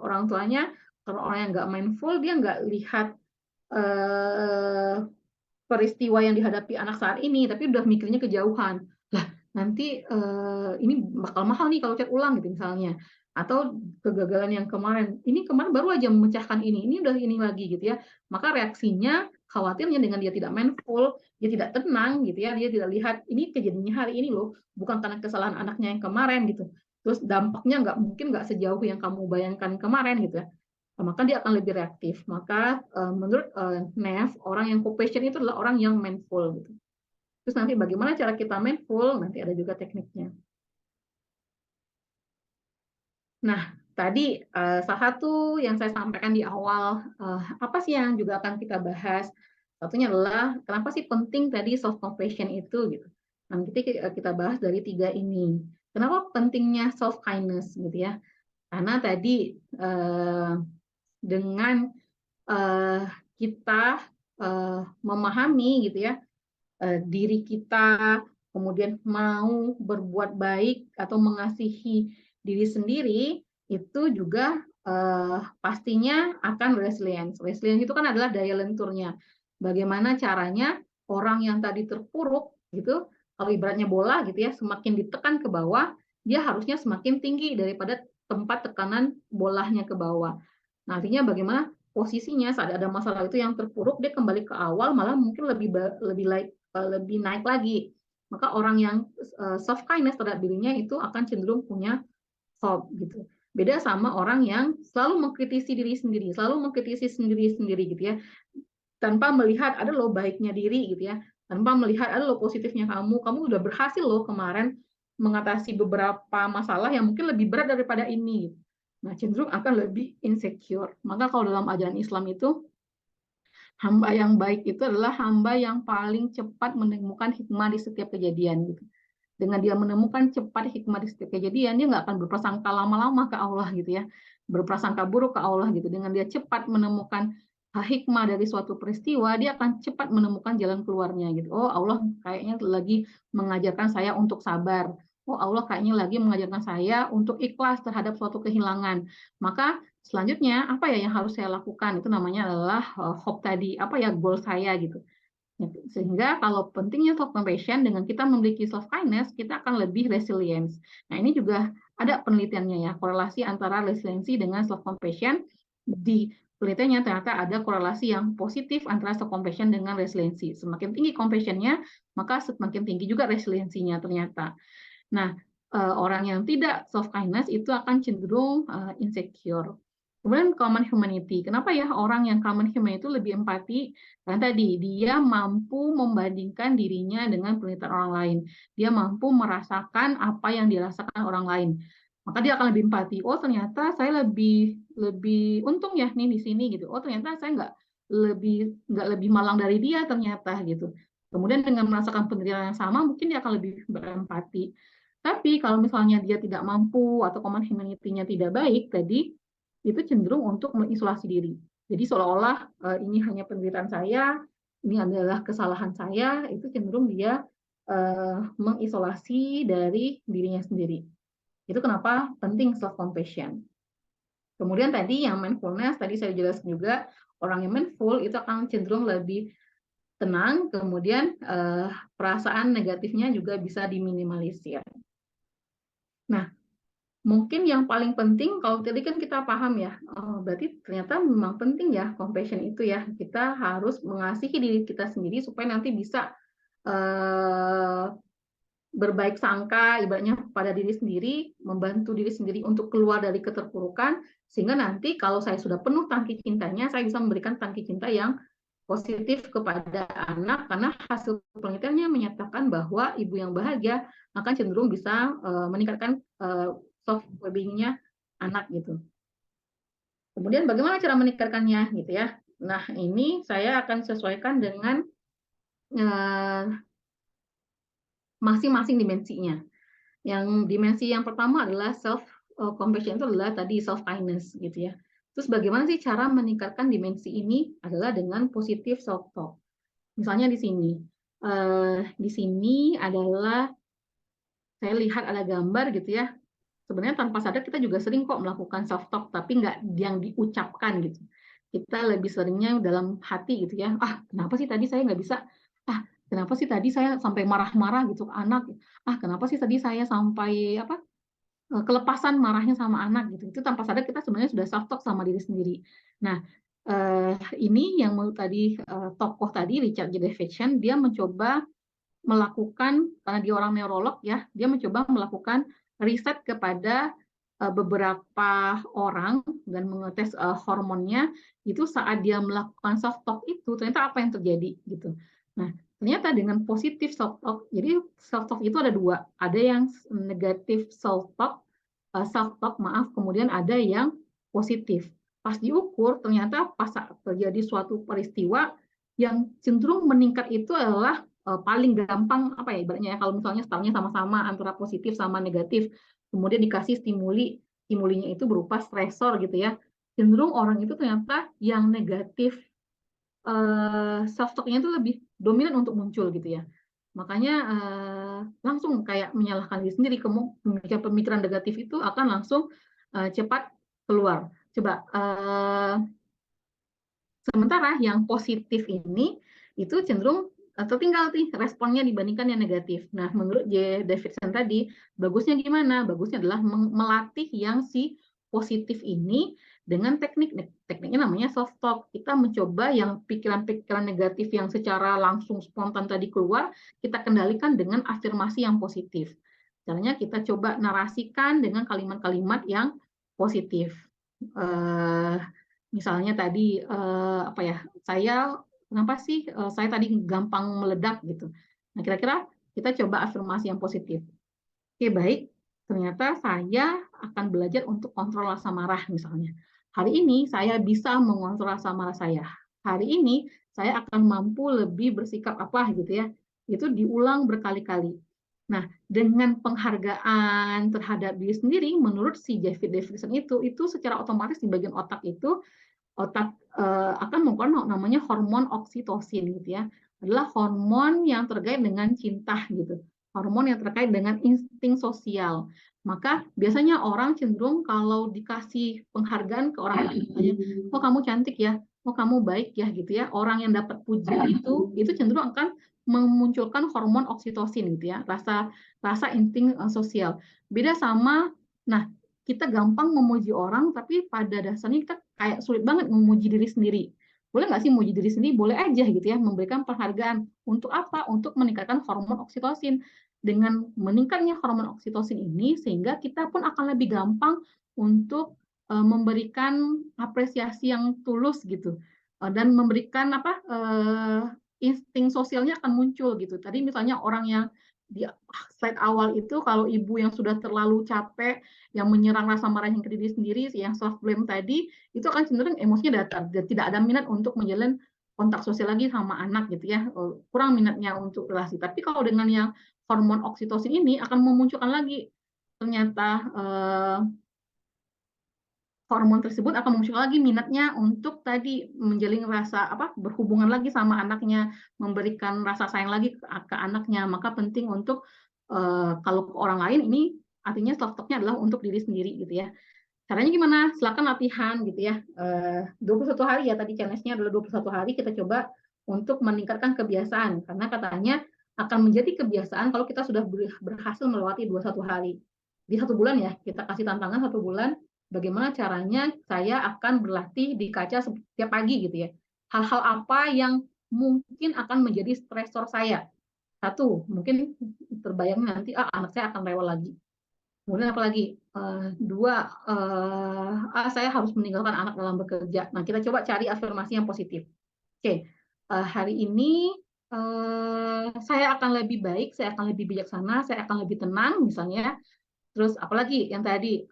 orang tuanya, kalau orang yang nggak mindful dia nggak lihat peristiwa yang dihadapi anak saat ini, tapi udah mikirnya kejauhan. Lah nanti ini bakal mahal nih kalau cat ulang gitu misalnya. Atau kegagalan yang kemarin, ini kemarin baru aja memecahkan ini udah ini lagi gitu ya. Maka reaksinya khawatirnya dengan dia tidak mindful, dia tidak tenang gitu ya, dia tidak lihat ini kejadiannya hari ini loh, bukan karena kesalahan anaknya yang kemarin gitu. Terus dampaknya mungkin nggak sejauh yang kamu bayangkan kemarin gitu ya. Maka dia akan lebih reaktif. Maka menurut Neff, orang yang compassion itu adalah orang yang mindful gitu. Terus nanti bagaimana cara kita mindful, nanti ada juga tekniknya. Nah, tadi salah satu yang saya sampaikan di awal, apa sih yang juga akan kita bahas? Satunya adalah kenapa sih penting tadi self compassion itu gitu. Nanti kita bahas dari 3 ini. Kenapa pentingnya self kindness gitu ya? Karena tadi dengan kita memahami gitu ya diri kita, kemudian mau berbuat baik atau mengasihi diri sendiri, itu juga pastinya akan resilience. Resilience itu kan adalah daya lenturnya. Bagaimana caranya orang yang tadi terpuruk gitu, kalau ibaratnya bola gitu ya, semakin ditekan ke bawah, dia harusnya semakin tinggi daripada tempat tekanan bolanya ke bawah. Nah, artinya bagaimana posisinya saat ada masalah itu yang terpuruk, dia kembali ke awal, malah mungkin lebih naik lagi. Maka orang yang soft kindness terhadap dirinya itu akan cenderung punya hope gitu. Beda sama orang yang selalu mengkritisi diri sendiri, selalu mengkritisi sendiri gitu ya, tanpa melihat ada loh baiknya diri gitu ya, tanpa melihat ada loh positifnya kamu udah berhasil loh kemarin mengatasi beberapa masalah yang mungkin lebih berat daripada ini. Nah, cenderung akan lebih insecure. Maka kalau dalam ajaran Islam itu Hamba yang baik itu adalah hamba yang paling cepat menemukan hikmah di setiap kejadian gitu. Dengan dia menemukan cepat hikmah di setiap kejadian, dia nggak akan berprasangka lama-lama ke Allah gitu ya, berprasangka buruk ke Allah gitu. Dengan dia cepat menemukan hikmah dari suatu peristiwa, dia akan cepat menemukan jalan keluarnya gitu. Oh, Allah kayaknya lagi mengajarkan saya untuk sabar. Oh, Allah kayaknya lagi mengajarkan saya untuk ikhlas terhadap suatu kehilangan. Maka selanjutnya apa ya yang harus saya lakukan? Itu namanya adalah hope tadi. Apa ya goal saya gitu. Sehingga kalau pentingnya self compassion, dengan kita memiliki self kindness, kita akan lebih resilience. Nah, ini juga ada penelitiannya ya, korelasi antara resiliensi dengan self compassion. Di penelitiannya ternyata ada korelasi yang positif antara self compassion dengan resiliensi. Semakin tinggi compassionnya, maka semakin tinggi juga resiliensinya ternyata. Nah, orang yang tidak self kindness itu akan cenderung insecure. Kemudian common humanity. Kenapa ya orang yang common human itu lebih empati? Karena tadi dia mampu membandingkan dirinya dengan penderitaan orang lain. Dia mampu merasakan apa yang dirasakan orang lain. Maka dia akan lebih empati. Oh, ternyata saya lebih untung ya nih di sini gitu. Oh, ternyata saya nggak lebih malang dari dia ternyata gitu. Kemudian dengan merasakan penderitaan yang sama, mungkin dia akan lebih berempati. Tapi kalau misalnya dia tidak mampu atau common humanity-nya tidak baik tadi, itu cenderung untuk mengisolasi diri. Jadi seolah-olah ini hanya penderitaan saya, ini adalah kesalahan saya, itu cenderung dia mengisolasi dari dirinya sendiri. Itu kenapa penting self-compassion. Kemudian tadi yang mindfulness, tadi saya jelaskan juga, orang yang mindful itu akan cenderung lebih tenang, kemudian perasaan negatifnya juga bisa diminimalisir. Nah, mungkin yang paling penting, kalau tadi kan kita paham ya, berarti ternyata memang penting ya compassion itu ya. Kita harus mengasihi diri kita sendiri supaya nanti bisa berbaik sangka, ibaratnya pada diri sendiri, membantu diri sendiri untuk keluar dari keterpurukan, sehingga nanti kalau saya sudah penuh tangki cintanya, saya bisa memberikan tangki cinta yang positif kepada anak, karena hasil penelitiannya menyatakan bahwa ibu yang bahagia akan cenderung bisa meningkatkan soft well-being-nya anak gitu. Kemudian bagaimana cara meningkatkannya gitu ya. Nah, ini saya akan sesuaikan dengan masing-masing dimensinya. Yang dimensi yang pertama adalah self compassion, itu adalah tadi self kindness gitu ya. Terus bagaimana sih cara meningkatkan dimensi ini? Adalah dengan positive self talk. Misalnya di sini. Di sini adalah saya lihat ada gambar gitu ya. Sebenarnya tanpa sadar kita juga sering kok melakukan self talk, tapi nggak yang diucapkan gitu. Kita lebih seringnya dalam hati gitu ya. Ah, kenapa sih tadi saya nggak bisa? Ah, kenapa sih tadi saya sampai marah-marah gitu ke anak? Ah, kenapa sih tadi saya sampai apa? Kelepasan marahnya sama anak gitu. Itu tanpa sadar kita sebenarnya sudah self talk sama diri sendiri. Nah, ini yang tadi tokoh tadi Richard J. Davidson, dia mencoba melakukan, karena dia orang neurolog ya, dia mencoba melakukan riset kepada beberapa orang dan mengetes hormonnya itu saat dia melakukan self talk itu ternyata apa yang terjadi gitu. Nah, ternyata dengan positif self talk, jadi self talk itu ada dua, ada yang negatif self talk, kemudian ada yang positif. Pas diukur ternyata pas terjadi suatu peristiwa yang cenderung meningkat itu adalah paling gampang apa ya ibaratnya ya, kalau misalnya stylenya sama-sama antara positif sama negatif, kemudian dikasih stimulinya itu berupa stresor gitu ya, cenderung orang itu ternyata yang negatif self talk-nya itu lebih dominan untuk muncul gitu ya. Makanya langsung kayak menyalahkan diri sendiri, pemikiran negatif itu akan langsung cepat keluar. Coba sementara yang positif ini itu cenderung tertinggal nih responnya dibandingkan yang negatif. Nah, menurut J. Davidson tadi, bagusnya gimana? Bagusnya adalah melatih yang si positif ini dengan tekniknya namanya self talk. Kita mencoba yang pikiran-pikiran negatif yang secara langsung spontan tadi keluar, kita kendalikan dengan afirmasi yang positif. Caranya kita coba narasikan dengan kalimat-kalimat yang positif. Misalnya tadi apa ya, kenapa sih saya tadi gampang meledak gitu. Nah, kira-kira kita coba afirmasi yang positif. Oke, baik, ternyata saya akan belajar untuk kontrol rasa marah misalnya. Hari ini saya bisa mengontrol rasa marah saya. Hari ini saya akan mampu lebih bersikap apa gitu ya. Itu diulang berkali-kali. Nah, dengan penghargaan terhadap diri sendiri, menurut si David Davidson itu secara otomatis di bagian otak itu, otak akan mengeluarkan namanya hormon oksitosin gitu ya. Adalah hormon yang terkait dengan cinta gitu. Hormon yang terkait dengan insting sosial. Maka biasanya orang cenderung kalau dikasih penghargaan ke orang lain, oh kamu cantik ya, oh kamu baik ya gitu ya. Orang yang dapat pujian itu cenderung akan memunculkan hormon oksitosin gitu ya, rasa insting sosial. Beda sama, nah kita gampang memuji orang, tapi pada dasarnya kita kayak sulit banget memuji diri sendiri. Boleh nggak sih memuji diri sendiri? Boleh aja gitu ya, memberikan penghargaan. Untuk apa? Untuk meningkatkan hormon oksitosin. Dengan meningkatnya hormon oksitosin ini, sehingga kita pun akan lebih gampang untuk memberikan apresiasi yang tulus gitu. Dan memberikan apa insting sosialnya akan muncul gitu. Tadi misalnya orang yang di slide awal itu, kalau ibu yang sudah terlalu capek, yang menyerang rasa marahnya ke diri sendiri, yang self blame tadi, itu akan cenderung emosinya datar dan tidak ada minat untuk menjalin kontak sosial lagi sama anak gitu ya, kurang minatnya untuk relasi. Tapi kalau dengan yang hormon oksitosin ini akan memunculkan lagi ternyata hormon tersebut akan memunculkan lagi minatnya untuk tadi menjalin rasa apa berhubungan lagi sama anaknya, memberikan rasa sayang lagi ke anaknya. Maka penting untuk kalau ke orang lain ini artinya self-talk-nya adalah untuk diri sendiri gitu ya. Caranya gimana? Silakan latihan gitu ya. 21 hari ya, tadi challenge-nya adalah 21 hari kita coba untuk meningkatkan kebiasaan. Karena katanya akan menjadi kebiasaan kalau kita sudah berhasil melewati 21 hari. Di 1 bulan ya, kita kasih tantangan 1 bulan, bagaimana caranya saya akan berlatih di kaca setiap pagi gitu ya. Hal-hal apa yang mungkin akan menjadi stresor saya. 1, mungkin terbayang nanti anak saya akan rewel lagi. Kemudian apa lagi? 2, saya harus meninggalkan anak dalam bekerja. Nah, kita coba cari afirmasi yang positif. Oke, hari ini saya akan lebih baik, saya akan lebih bijaksana, saya akan lebih tenang misalnya. Terus apalagi yang tadi,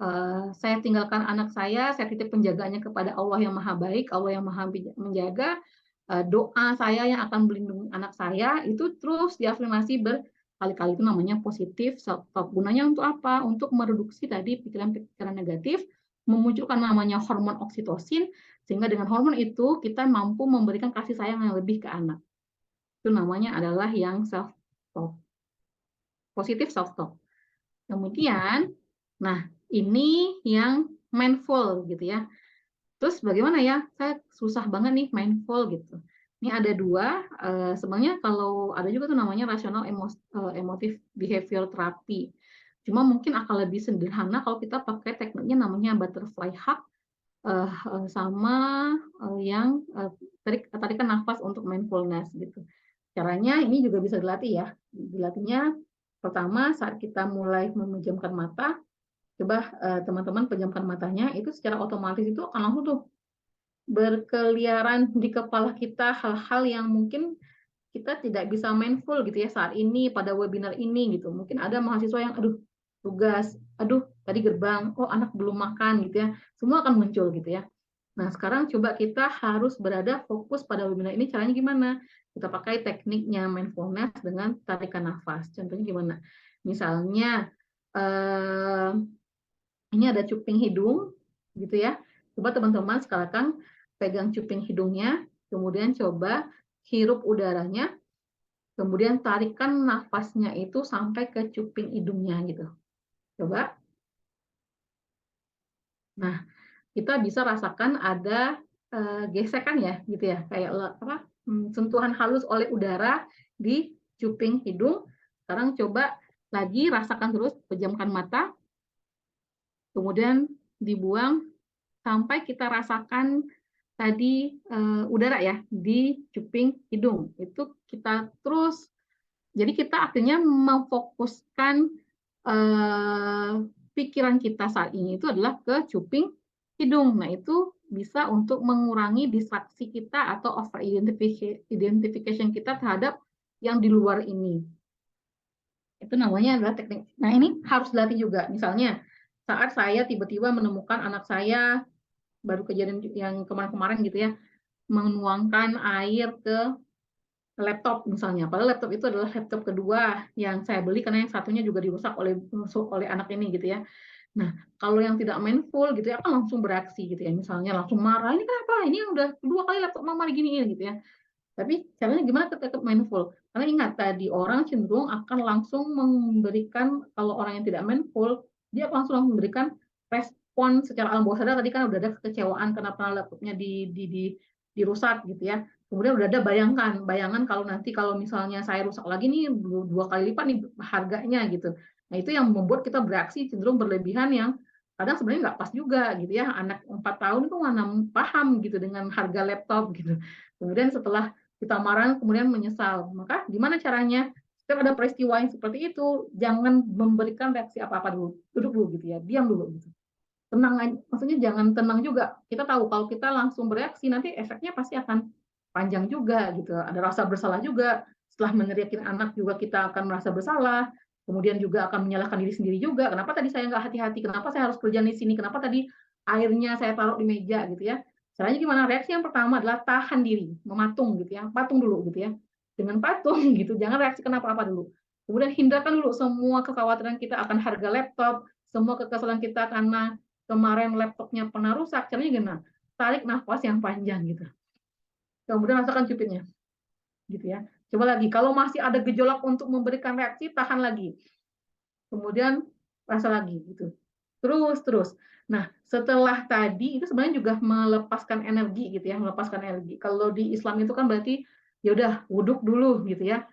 saya tinggalkan anak saya titip penjagaannya kepada Allah yang Maha Baik, Allah yang Maha menjaga, doa saya yang akan melindungi anak saya, itu terus diafirmasi berkali-kali, itu namanya positif self-talk. Gunanya untuk apa? Untuk mereduksi tadi pikiran-pikiran negatif, memunculkan namanya hormon oksitosin, sehingga dengan hormon itu kita mampu memberikan kasih sayang yang lebih ke anak. Itu namanya adalah yang self-talk. Positif self-talk. Kemudian, nah ini yang mindful gitu ya. Terus bagaimana ya? Saya susah banget nih mindful gitu. Ini ada 2. Sebenarnya kalau ada juga tuh namanya rational emotive behavior therapy. Cuma mungkin akan lebih sederhana kalau kita pakai tekniknya namanya butterfly hug sama yang tarikan nafas untuk mindfulness gitu. Caranya ini juga bisa dilatih ya. Dilatihnya pertama saat kita mulai memejamkan mata, coba teman-teman pejamkan matanya, itu secara otomatis itu akan langsung tuh berkeliaran di kepala kita hal-hal yang mungkin kita tidak bisa mindful gitu ya saat ini pada webinar ini gitu. Mungkin ada mahasiswa yang aduh tugas, aduh tadi gerbang, oh anak belum makan gitu ya. Semua akan muncul gitu ya. Nah, sekarang coba kita harus berada fokus pada webinar ini. Caranya gimana? Kita pakai tekniknya mindfulness dengan tarikan nafas. Contohnya gimana? Misalnya ini ada cuping hidung gitu ya. Coba teman-teman sekarang pegang cuping hidungnya, kemudian coba hirup udaranya, kemudian tarikan nafasnya itu sampai ke cuping hidungnya gitu. Coba. Nah, kita bisa rasakan ada gesekan ya gitu ya, kayak apa? Sentuhan halus oleh udara di cuping hidung. Sekarang coba lagi rasakan terus, pejamkan mata. Kemudian dibuang sampai kita rasakan tadi udara ya di cuping hidung. Itu kita terus, jadi kita akhirnya memfokuskan pikiran kita saat ini itu adalah ke cuping hidung. Nah, itu bisa untuk mengurangi distraksi kita atau over identification kita terhadap yang di luar ini. Itu namanya adalah teknik. Nah, ini harus dilatih juga. Misalnya, saat saya tiba-tiba menemukan anak saya baru kejadian yang kemarin-kemarin gitu ya, menuangkan air ke laptop misalnya. Padahal laptop itu adalah laptop kedua yang saya beli karena yang satunya juga dirusak oleh anak ini gitu ya. Nah, kalau yang tidak mindful gitu ya, akan langsung bereaksi gitu ya. Misalnya langsung marah, ini kenapa? Ini yang udah kedua kali laptop mama diginiin gitu ya. Tapi caranya gimana tetap mindful? Karena ingat tadi orang cenderung akan langsung memberikan, kalau orang yang tidak mindful, dia akan langsung memberikan respon secara alam bawah sadar. Tadi kan udah ada kekecewaan kenapa laptopnya dirusak gitu ya. Kemudian udah ada bayangan kalau nanti kalau misalnya saya rusak lagi nih 2 kali lipat nih harganya gitu. Nah itu yang membuat kita bereaksi cenderung berlebihan yang kadang sebenarnya nggak pas juga gitu ya. Anak 4 tahun itu mana paham gitu dengan harga laptop gitu. Kemudian setelah kita marah kemudian menyesal. Maka gimana caranya? Setiap ada peristiwa yang seperti itu, jangan memberikan reaksi apa-apa dulu. Duduk dulu gitu ya, diam dulu gitu. Tenang, maksudnya jangan tenang juga. Kita tahu kalau kita langsung bereaksi nanti efeknya pasti akan panjang juga gitu. Ada rasa bersalah juga. Setelah meneriakin anak juga kita akan merasa bersalah. Kemudian juga akan menyalahkan diri sendiri juga. Kenapa tadi saya nggak hati-hati? Kenapa saya harus kerja di sini? Kenapa tadi airnya saya taruh di meja gitu ya? Caranya gimana? Reaksi yang pertama adalah tahan diri, mematung gitu ya, patung dulu gitu ya. Dengan patung gitu, jangan reaksi kenapa-apa dulu. Kemudian hindarkan dulu semua kekhawatiran kita akan harga laptop, semua kekesalan kita karena kemarin laptopnya pernah rusak. Caranya gimana? Tarik nafas yang panjang gitu. Kemudian rasakan cupitnya, gitu ya. Coba lagi, kalau masih ada gejolak untuk memberikan reaksi, tahan lagi. Kemudian rasa lagi gitu. Terus. Nah, setelah tadi itu sebenarnya juga melepaskan energi gitu ya, melepaskan energi. Kalau di Islam itu kan berarti ya udah wuduk dulu gitu ya.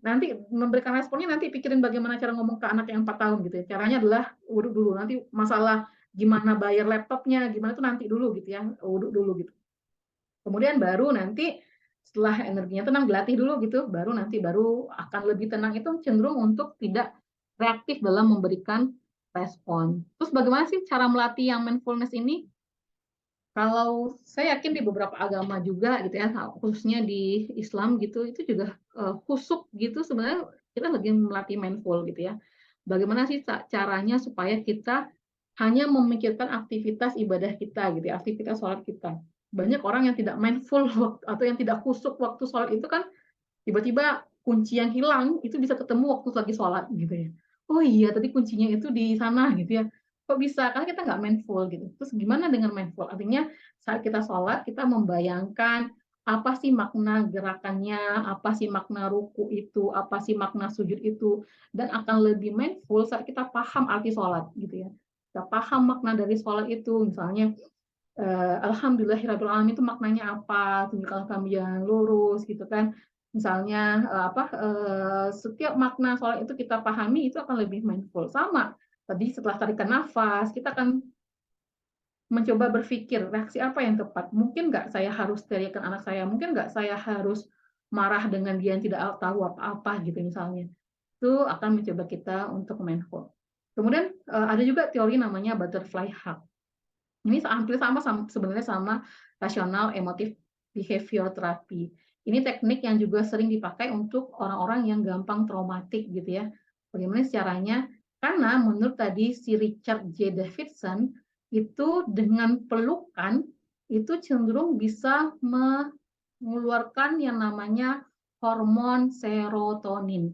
Nanti memberikan responnya nanti pikirin bagaimana cara ngomong ke anak yang 4 tahun gitu ya. Caranya adalah wuduk dulu. Nanti masalah gimana bayar laptopnya, gimana itu nanti dulu gitu ya. Wuduk dulu gitu. Kemudian baru nanti setelah energinya tenang dilatih dulu gitu, baru akan lebih tenang itu cenderung untuk tidak reaktif dalam memberikan respon. Terus bagaimana sih cara melatih yang mindfulness ini? Kalau saya yakin di beberapa agama juga gitu ya, khususnya di Islam gitu, itu juga khusuk gitu sebenarnya kita lagi melatih mindful gitu ya. Bagaimana sih caranya supaya kita hanya memikirkan aktivitas ibadah kita gitu ya, aktivitas sholat kita. Banyak orang yang tidak mindful atau yang tidak khusuk waktu sholat itu kan tiba-tiba kunci yang hilang itu bisa ketemu waktu lagi sholat gitu ya. Oh iya, tadi kuncinya itu di sana gitu ya. Kok bisa? Karena kita nggak mindful gitu. Terus gimana dengan mindful? Artinya saat kita sholat, kita membayangkan apa sih makna gerakannya, apa sih makna ruku itu, apa sih makna sujud itu, dan akan lebih mindful saat kita paham arti sholat gitu ya. Kita paham makna dari sholat itu, misalnya Alhamdulillahirrahmanirrahim itu maknanya apa, tunjukkan kami yang lurus gitu kan. Misalnya setiap makna sholat itu kita pahami, itu akan lebih mindful. Sama tadi setelah tarikan nafas kita akan mencoba berpikir reaksi apa yang tepat. Mungkin nggak saya harus teriakan anak saya, mungkin nggak saya harus marah dengan dia yang tidak tahu apa-apa gitu misalnya. Itu akan mencoba kita untuk mindful. Kemudian ada juga teori namanya butterfly hug. Ini hampir sama sebenarnya sama rasional emotif behavior therapy. Ini teknik yang juga sering dipakai untuk orang-orang yang gampang traumatik gitu ya. Bagaimana caranya? Karena menurut tadi si Richard J. Davidson itu dengan pelukan itu cenderung bisa mengeluarkan yang namanya hormon serotonin.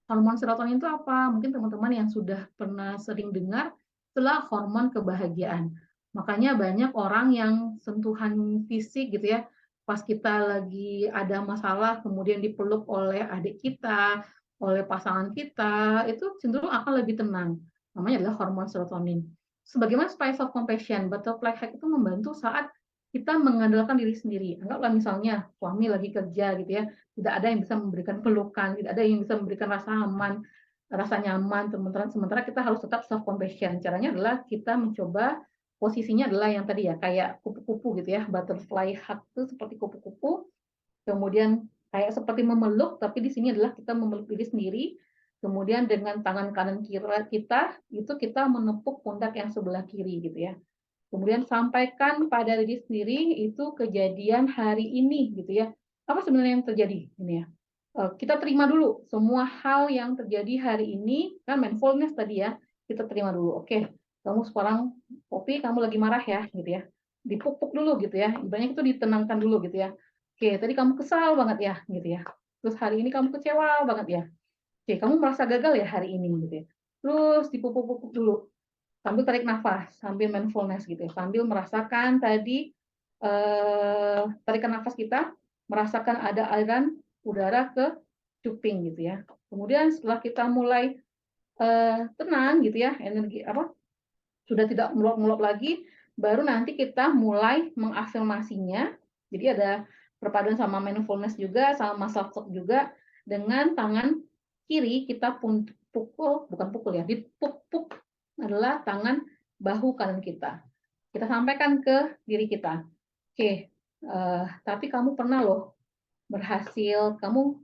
Hormon serotonin itu apa? Mungkin teman-teman yang sudah pernah sering dengar adalah hormon kebahagiaan. Makanya banyak orang yang sentuhan fisik gitu ya, pas kita lagi ada masalah kemudian dipeluk oleh adik kita, oleh pasangan kita, itu cenderung akan lebih tenang. Namanya adalah hormon serotonin. Sebagaimana supaya self compassion, butterfly hug itu membantu saat kita mengandalkan diri sendiri. Anggaplah misalnya suami lagi kerja gitu ya, tidak ada yang bisa memberikan pelukan, tidak ada yang bisa memberikan rasa aman, rasa nyaman, sementara kita harus tetap self compassion. Caranya adalah kita mencoba posisinya adalah yang tadi ya kayak kupu-kupu gitu ya, butterfly hug itu seperti kupu-kupu, kemudian kayak seperti memeluk, tapi di sini adalah kita memeluk diri sendiri, kemudian dengan tangan kanan kiri kita itu kita menepuk pundak yang sebelah kiri gitu ya, kemudian sampaikan pada diri sendiri itu kejadian hari ini gitu ya, apa sebenarnya yang terjadi ini ya. Kita terima dulu semua hal yang terjadi hari ini, kan mindfulness tadi ya, kita terima dulu. Oke, kamu sekarang Poppy, kamu lagi marah ya, gitu ya. dipuk-puk dulu gitu ya. Ibaratnya itu ditenangkan dulu gitu ya. Oke, tadi kamu kesal banget ya gitu ya. Terus hari ini kamu kecewa banget ya. Oke, kamu merasa gagal ya hari ini gitu ya. Terus dipupuk-pupuk dulu. Sambil tarik nafas, sambil mindfulness gitu ya. Sambil merasakan tadi tarikan nafas kita, merasakan ada aliran udara ke cuping gitu ya. Kemudian setelah kita mulai tenang gitu ya, energi apa sudah tidak meluap-meluap lagi, baru nanti kita mulai mengafirmasinya. Jadi ada perpaduan sama mindfulness juga, sama self talk juga, dengan tangan kiri kita pun pukul, bukan pukul ya, dipuk-puk adalah tangan bahu kanan kita. Kita sampaikan ke diri kita, oke, tapi kamu pernah loh berhasil, kamu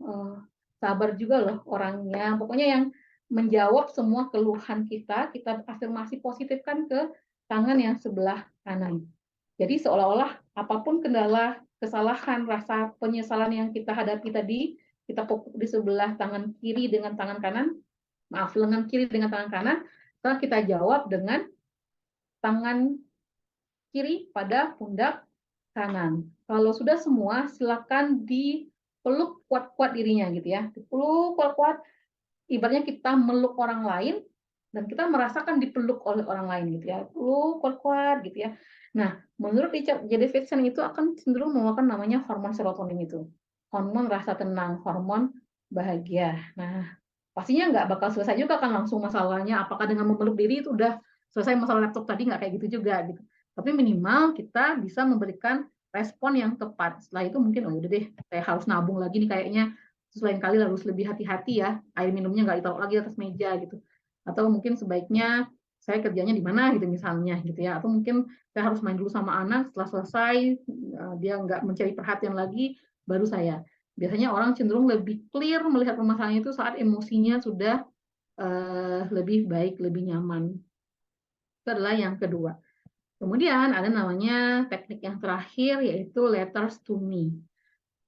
sabar juga loh orangnya. Pokoknya yang menjawab semua keluhan kita afirmasi positifkan ke tangan yang sebelah kanan. Jadi seolah-olah apapun kendala, kesalahan, rasa penyesalan yang kita hadapi tadi, kita pukul di sebelah tangan kiri dengan tangan kanan, lengan kiri dengan tangan kanan, setelah kita jawab dengan tangan kiri pada pundak kanan. Kalau sudah semua, silakan dipeluk kuat-kuat dirinya gitu ya. Dipeluk kuat-kuat, ibaratnya kita meluk orang lain dan kita merasakan dipeluk oleh orang lain gitu ya. Peluk kuat-kuat gitu ya. Nah, menurut Richard J. Davidson itu akan cenderung mengeluarkan namanya hormon serotonin itu. Hormon rasa tenang, hormon bahagia. Nah, pastinya nggak bakal selesai juga kan langsung masalahnya. Apakah dengan memeluk diri itu udah selesai masalah laptop tadi, nggak kayak gitu juga gitu. Tapi minimal kita bisa memberikan respon yang tepat. Setelah itu mungkin, oh udah deh, saya harus nabung lagi nih kayaknya. Selain kali harus lebih hati-hati ya, air minumnya nggak ditaruh lagi atas meja gitu. Atau mungkin sebaiknya saya kerjanya di mana gitu misalnya gitu ya. Atau mungkin saya harus main dulu sama anak, setelah selesai dia nggak mencari perhatian lagi, baru saya. Biasanya orang cenderung lebih clear melihat permasalahan itu saat emosinya sudah lebih baik, lebih nyaman. Itu adalah yang kedua. Kemudian ada namanya teknik yang terakhir yaitu letters to me.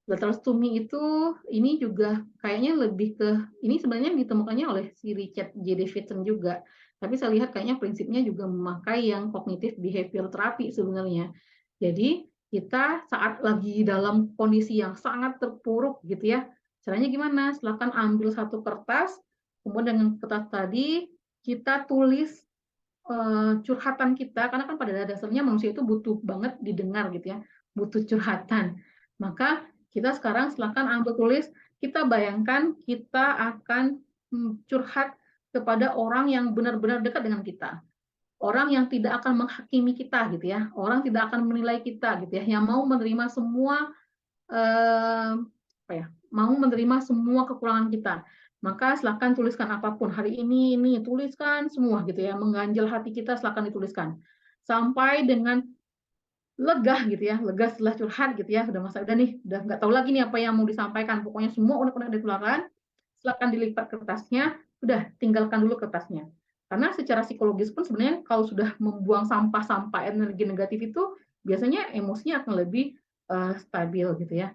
Letters to me itu ini juga kayaknya lebih ke ini sebenarnya ditemukannya oleh si Richard J. Davidson juga. Tapi saya lihat kayaknya prinsipnya juga memakai yang cognitive behavior therapy sebenarnya. Jadi kita saat lagi dalam kondisi yang sangat terpuruk gitu ya. Caranya gimana? Silakan ambil satu kertas, kemudian dengan kertas tadi kita tulis curhatan kita, karena kan pada dasarnya manusia itu butuh banget didengar gitu ya, butuh curhatan. Maka kita sekarang silakan ambil tulis, kita bayangkan kita akan curhat kepada orang yang benar-benar dekat dengan kita. Orang yang tidak akan menghakimi kita gitu ya, orang tidak akan menilai kita gitu ya, yang mau menerima semua mau menerima semua kekurangan kita. Maka silakan tuliskan apapun hari ini tuliskan semua gitu ya, mengganjal hati kita silakan dituliskan sampai dengan lega gitu ya, lega setelah curhat gitu ya, udah nih, udah nggak tahu lagi nih apa yang mau disampaikan, pokoknya semua udah dikeluarkan, silakan dilipat kertasnya, udah tinggalkan dulu kertasnya. Karena secara psikologis pun sebenarnya kalau sudah membuang sampah-sampah energi negatif itu biasanya emosinya akan lebih stabil gitu ya.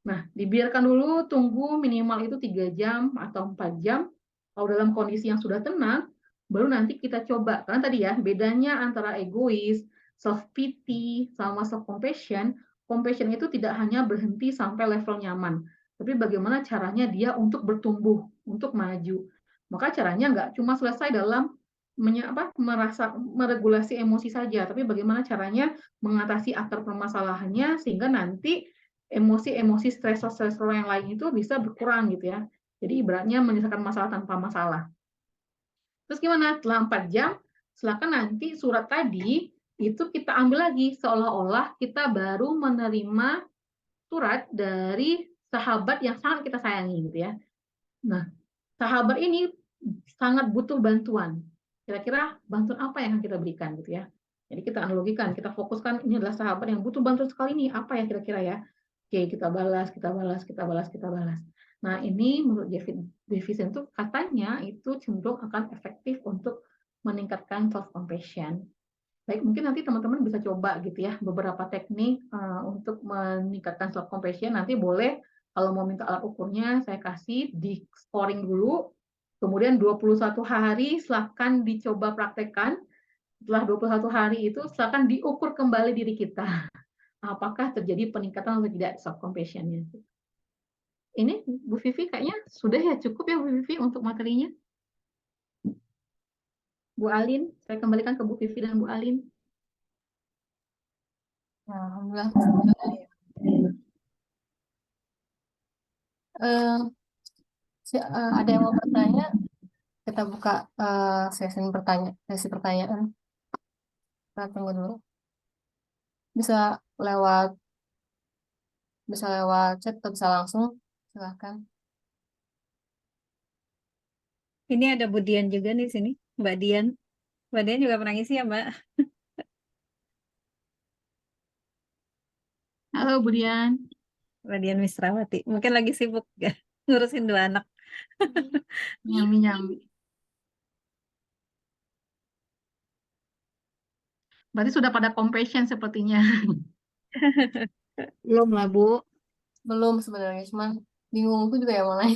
Nah, dibiarkan dulu, tunggu minimal itu 3 jam atau 4 jam. Kalau dalam kondisi yang sudah tenang, baru nanti kita coba. Karena tadi ya, bedanya antara egois, self-pity, sama self-compassion, compassion itu tidak hanya berhenti sampai level nyaman, tapi bagaimana caranya dia untuk bertumbuh, untuk maju. Maka caranya nggak cuma selesai dalam meregulasi emosi saja, tapi bagaimana caranya mengatasi akar permasalahannya sehingga nanti emosi-emosi stresor yang lain itu bisa berkurang gitu ya. Jadi ibaratnya menyelesaikan masalah tanpa masalah. Terus gimana? Setelah 4 jam, silakan nanti surat tadi itu kita ambil lagi seolah-olah kita baru menerima surat dari sahabat yang sangat kita sayangi gitu ya. Nah, sahabat ini sangat butuh bantuan. Kira-kira bantuan apa yang akan kita berikan gitu ya. Jadi kita analogikan, kita fokuskan ini adalah sahabat yang butuh bantuan sekali nih, apa ya kira-kira ya. Oke, kita balas. Nah, ini menurut Davidson itu katanya itu cenderung akan efektif untuk meningkatkan self compassion. Baik, mungkin nanti teman-teman bisa coba gitu ya beberapa teknik untuk meningkatkan self compassion. Nanti boleh kalau mau minta alat ukurnya saya kasih di scoring dulu. Kemudian 21 hari silahkan dicoba praktekkan. setelah 21 hari itu silakan diukur kembali diri kita. Apakah terjadi peningkatan atau tidak self compassion-nya. Ini Bu Vivi kayaknya sudah ya, cukup ya Bu Vivi untuk materinya. Bu Alin, saya kembalikan ke Bu Vivi dan Bu Alin. Nah, alhamdulillah. Eh, ada yang mau bertanya? Kita buka sesi pertanyaan. Kita tunggu dulu. Bisa lewat chat atau bisa langsung. Silahkan. Ini ada Bu Dian juga nih sini, Mbak Dian. Mbak Dian juga pernah ngisi ya, Mbak? Halo Bu Dian. Mbak Dian Misrawati. Mungkin lagi sibuk ya, ngurusin 2 anak. Nyambi-nyambi. Berarti sudah pada compassion sepertinya. Belum lah, Bu. Belum sebenarnya, cuman bingung aku juga ya mulai.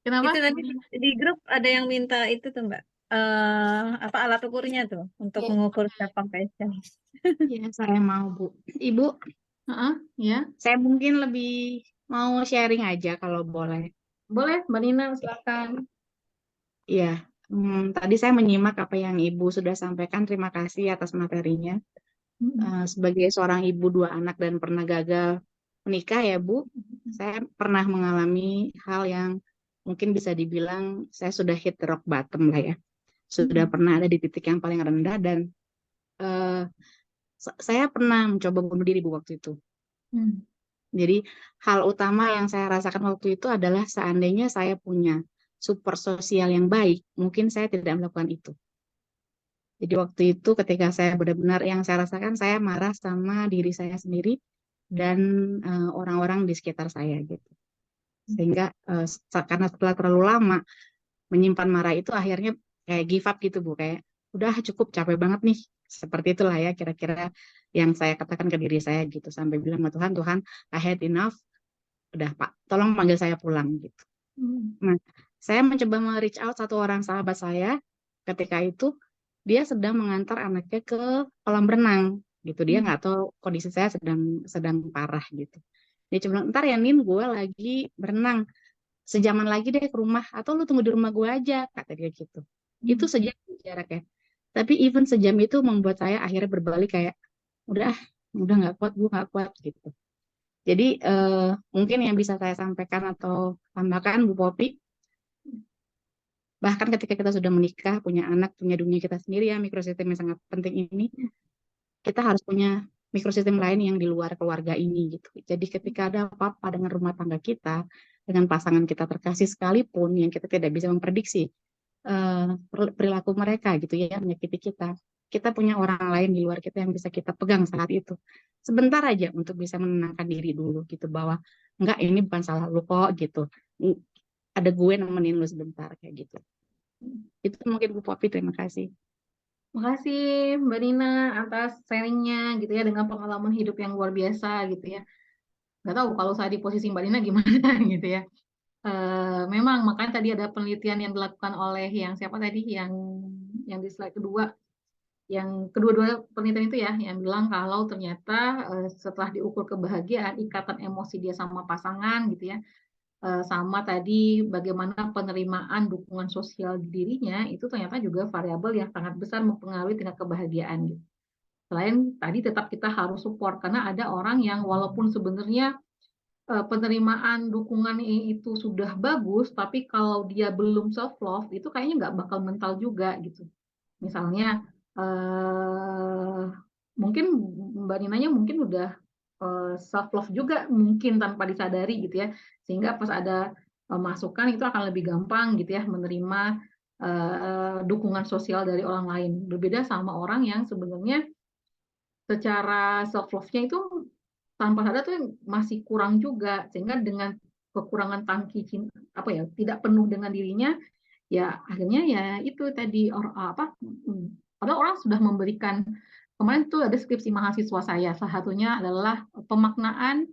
Kenapa? Itu nanti di grup ada yang minta itu tuh, Mbak. Apa alat ukurnya tuh untuk Iya. mengukur self compassion. Ya, saya mau, Bu. Ibu, Ya, saya mungkin lebih mau sharing aja kalau boleh. boleh Mbak Nina, silakan. Iya, tadi saya menyimak apa yang Ibu sudah sampaikan. Terima kasih atas materinya. Sebagai seorang ibu 2 anak dan pernah gagal menikah ya Bu, saya pernah mengalami hal yang mungkin bisa dibilang saya sudah hit the rock bottom lah ya. Sudah pernah ada di titik yang paling rendah dan eh, saya pernah mencoba bunuh diri Bu waktu itu. Jadi hal utama yang saya rasakan waktu itu adalah seandainya saya punya support sosial yang baik, mungkin saya tidak melakukan itu. Jadi waktu itu ketika saya benar-benar yang saya rasakan, saya marah sama diri saya sendiri dan orang-orang di sekitar saya gitu. Sehingga karena setelah terlalu lama menyimpan marah itu akhirnya kayak give up gitu Bu, kayak udah cukup, capek banget nih. Seperti itulah ya kira-kira yang saya katakan ke diri saya gitu, sampai bilang sama Tuhan, Tuhan, I had enough, udah Pak, tolong panggil saya pulang gitu. Nah, saya mencoba me-reach out satu orang sahabat saya ketika itu, dia sedang mengantar anaknya ke kolam renang gitu. Dia nggak tahu kondisi saya sedang parah gitu. Dia cuma bilang, ntar ya Nin, gue lagi berenang, sejaman lagi deh ke rumah, atau lu tunggu di rumah gue aja, kata dia gitu. Itu sejam jaraknya. Tapi even sejam itu membuat saya akhirnya berbalik kayak, udah nggak kuat, gue nggak kuat gitu. Jadi mungkin yang bisa saya sampaikan atau tambahkan Bu Popi, bahkan ketika kita sudah menikah, punya anak, punya dunia kita sendiri ya, mikrosistem yang sangat penting ini, kita harus punya mikrosistem lain yang di luar keluarga ini gitu. Jadi ketika ada apa-apa dengan rumah tangga kita, dengan pasangan kita terkasih sekalipun, yang kita tidak bisa memprediksi perilaku mereka gitu ya, menyakiti kita. Kita punya orang lain di luar kita yang bisa kita pegang saat itu. Sebentar aja untuk bisa menenangkan diri dulu gitu, bahwa enggak, ini bukan salah lu kok gitu. Ada gue nemenin lu sebentar kayak gitu. Itu mungkin Bu Popi, terima kasih. Terima kasih Mbak Nina atas sharingnya gitu ya, dengan pengalaman hidup yang luar biasa gitu ya. Nggak tahu kalau saya di posisi Mbak Nina gimana gitu ya. Memang makanya tadi ada penelitian yang dilakukan oleh yang siapa tadi yang di slide kedua, yang kedua-dua penelitian itu ya, yang bilang kalau ternyata setelah diukur kebahagiaan, ikatan emosi dia sama pasangan gitu ya, sama tadi bagaimana penerimaan dukungan sosial di dirinya, itu ternyata juga variabel yang sangat besar mempengaruhi tingkat kebahagiaan gitu. Selain tadi tetap kita harus support, karena ada orang yang walaupun sebenarnya penerimaan dukungan itu sudah bagus, tapi kalau dia belum self love itu kayaknya nggak bakal mental juga gitu. Misalnya mungkin Mbak Ninanya mungkin udah self love juga mungkin tanpa disadari gitu ya, sehingga pas ada masukan itu akan lebih gampang gitu ya menerima dukungan sosial dari orang lain. Berbeda sama orang yang sebenarnya secara self love-nya itu tanpa sadar tuh masih kurang juga, sehingga dengan kekurangan tangki cinta, apa ya, tidak penuh dengan dirinya, ya akhirnya ya itu tadi padahal orang sudah memberikan. Kemarin tuh ada skripsi mahasiswa saya, salah satunya adalah pemaknaan,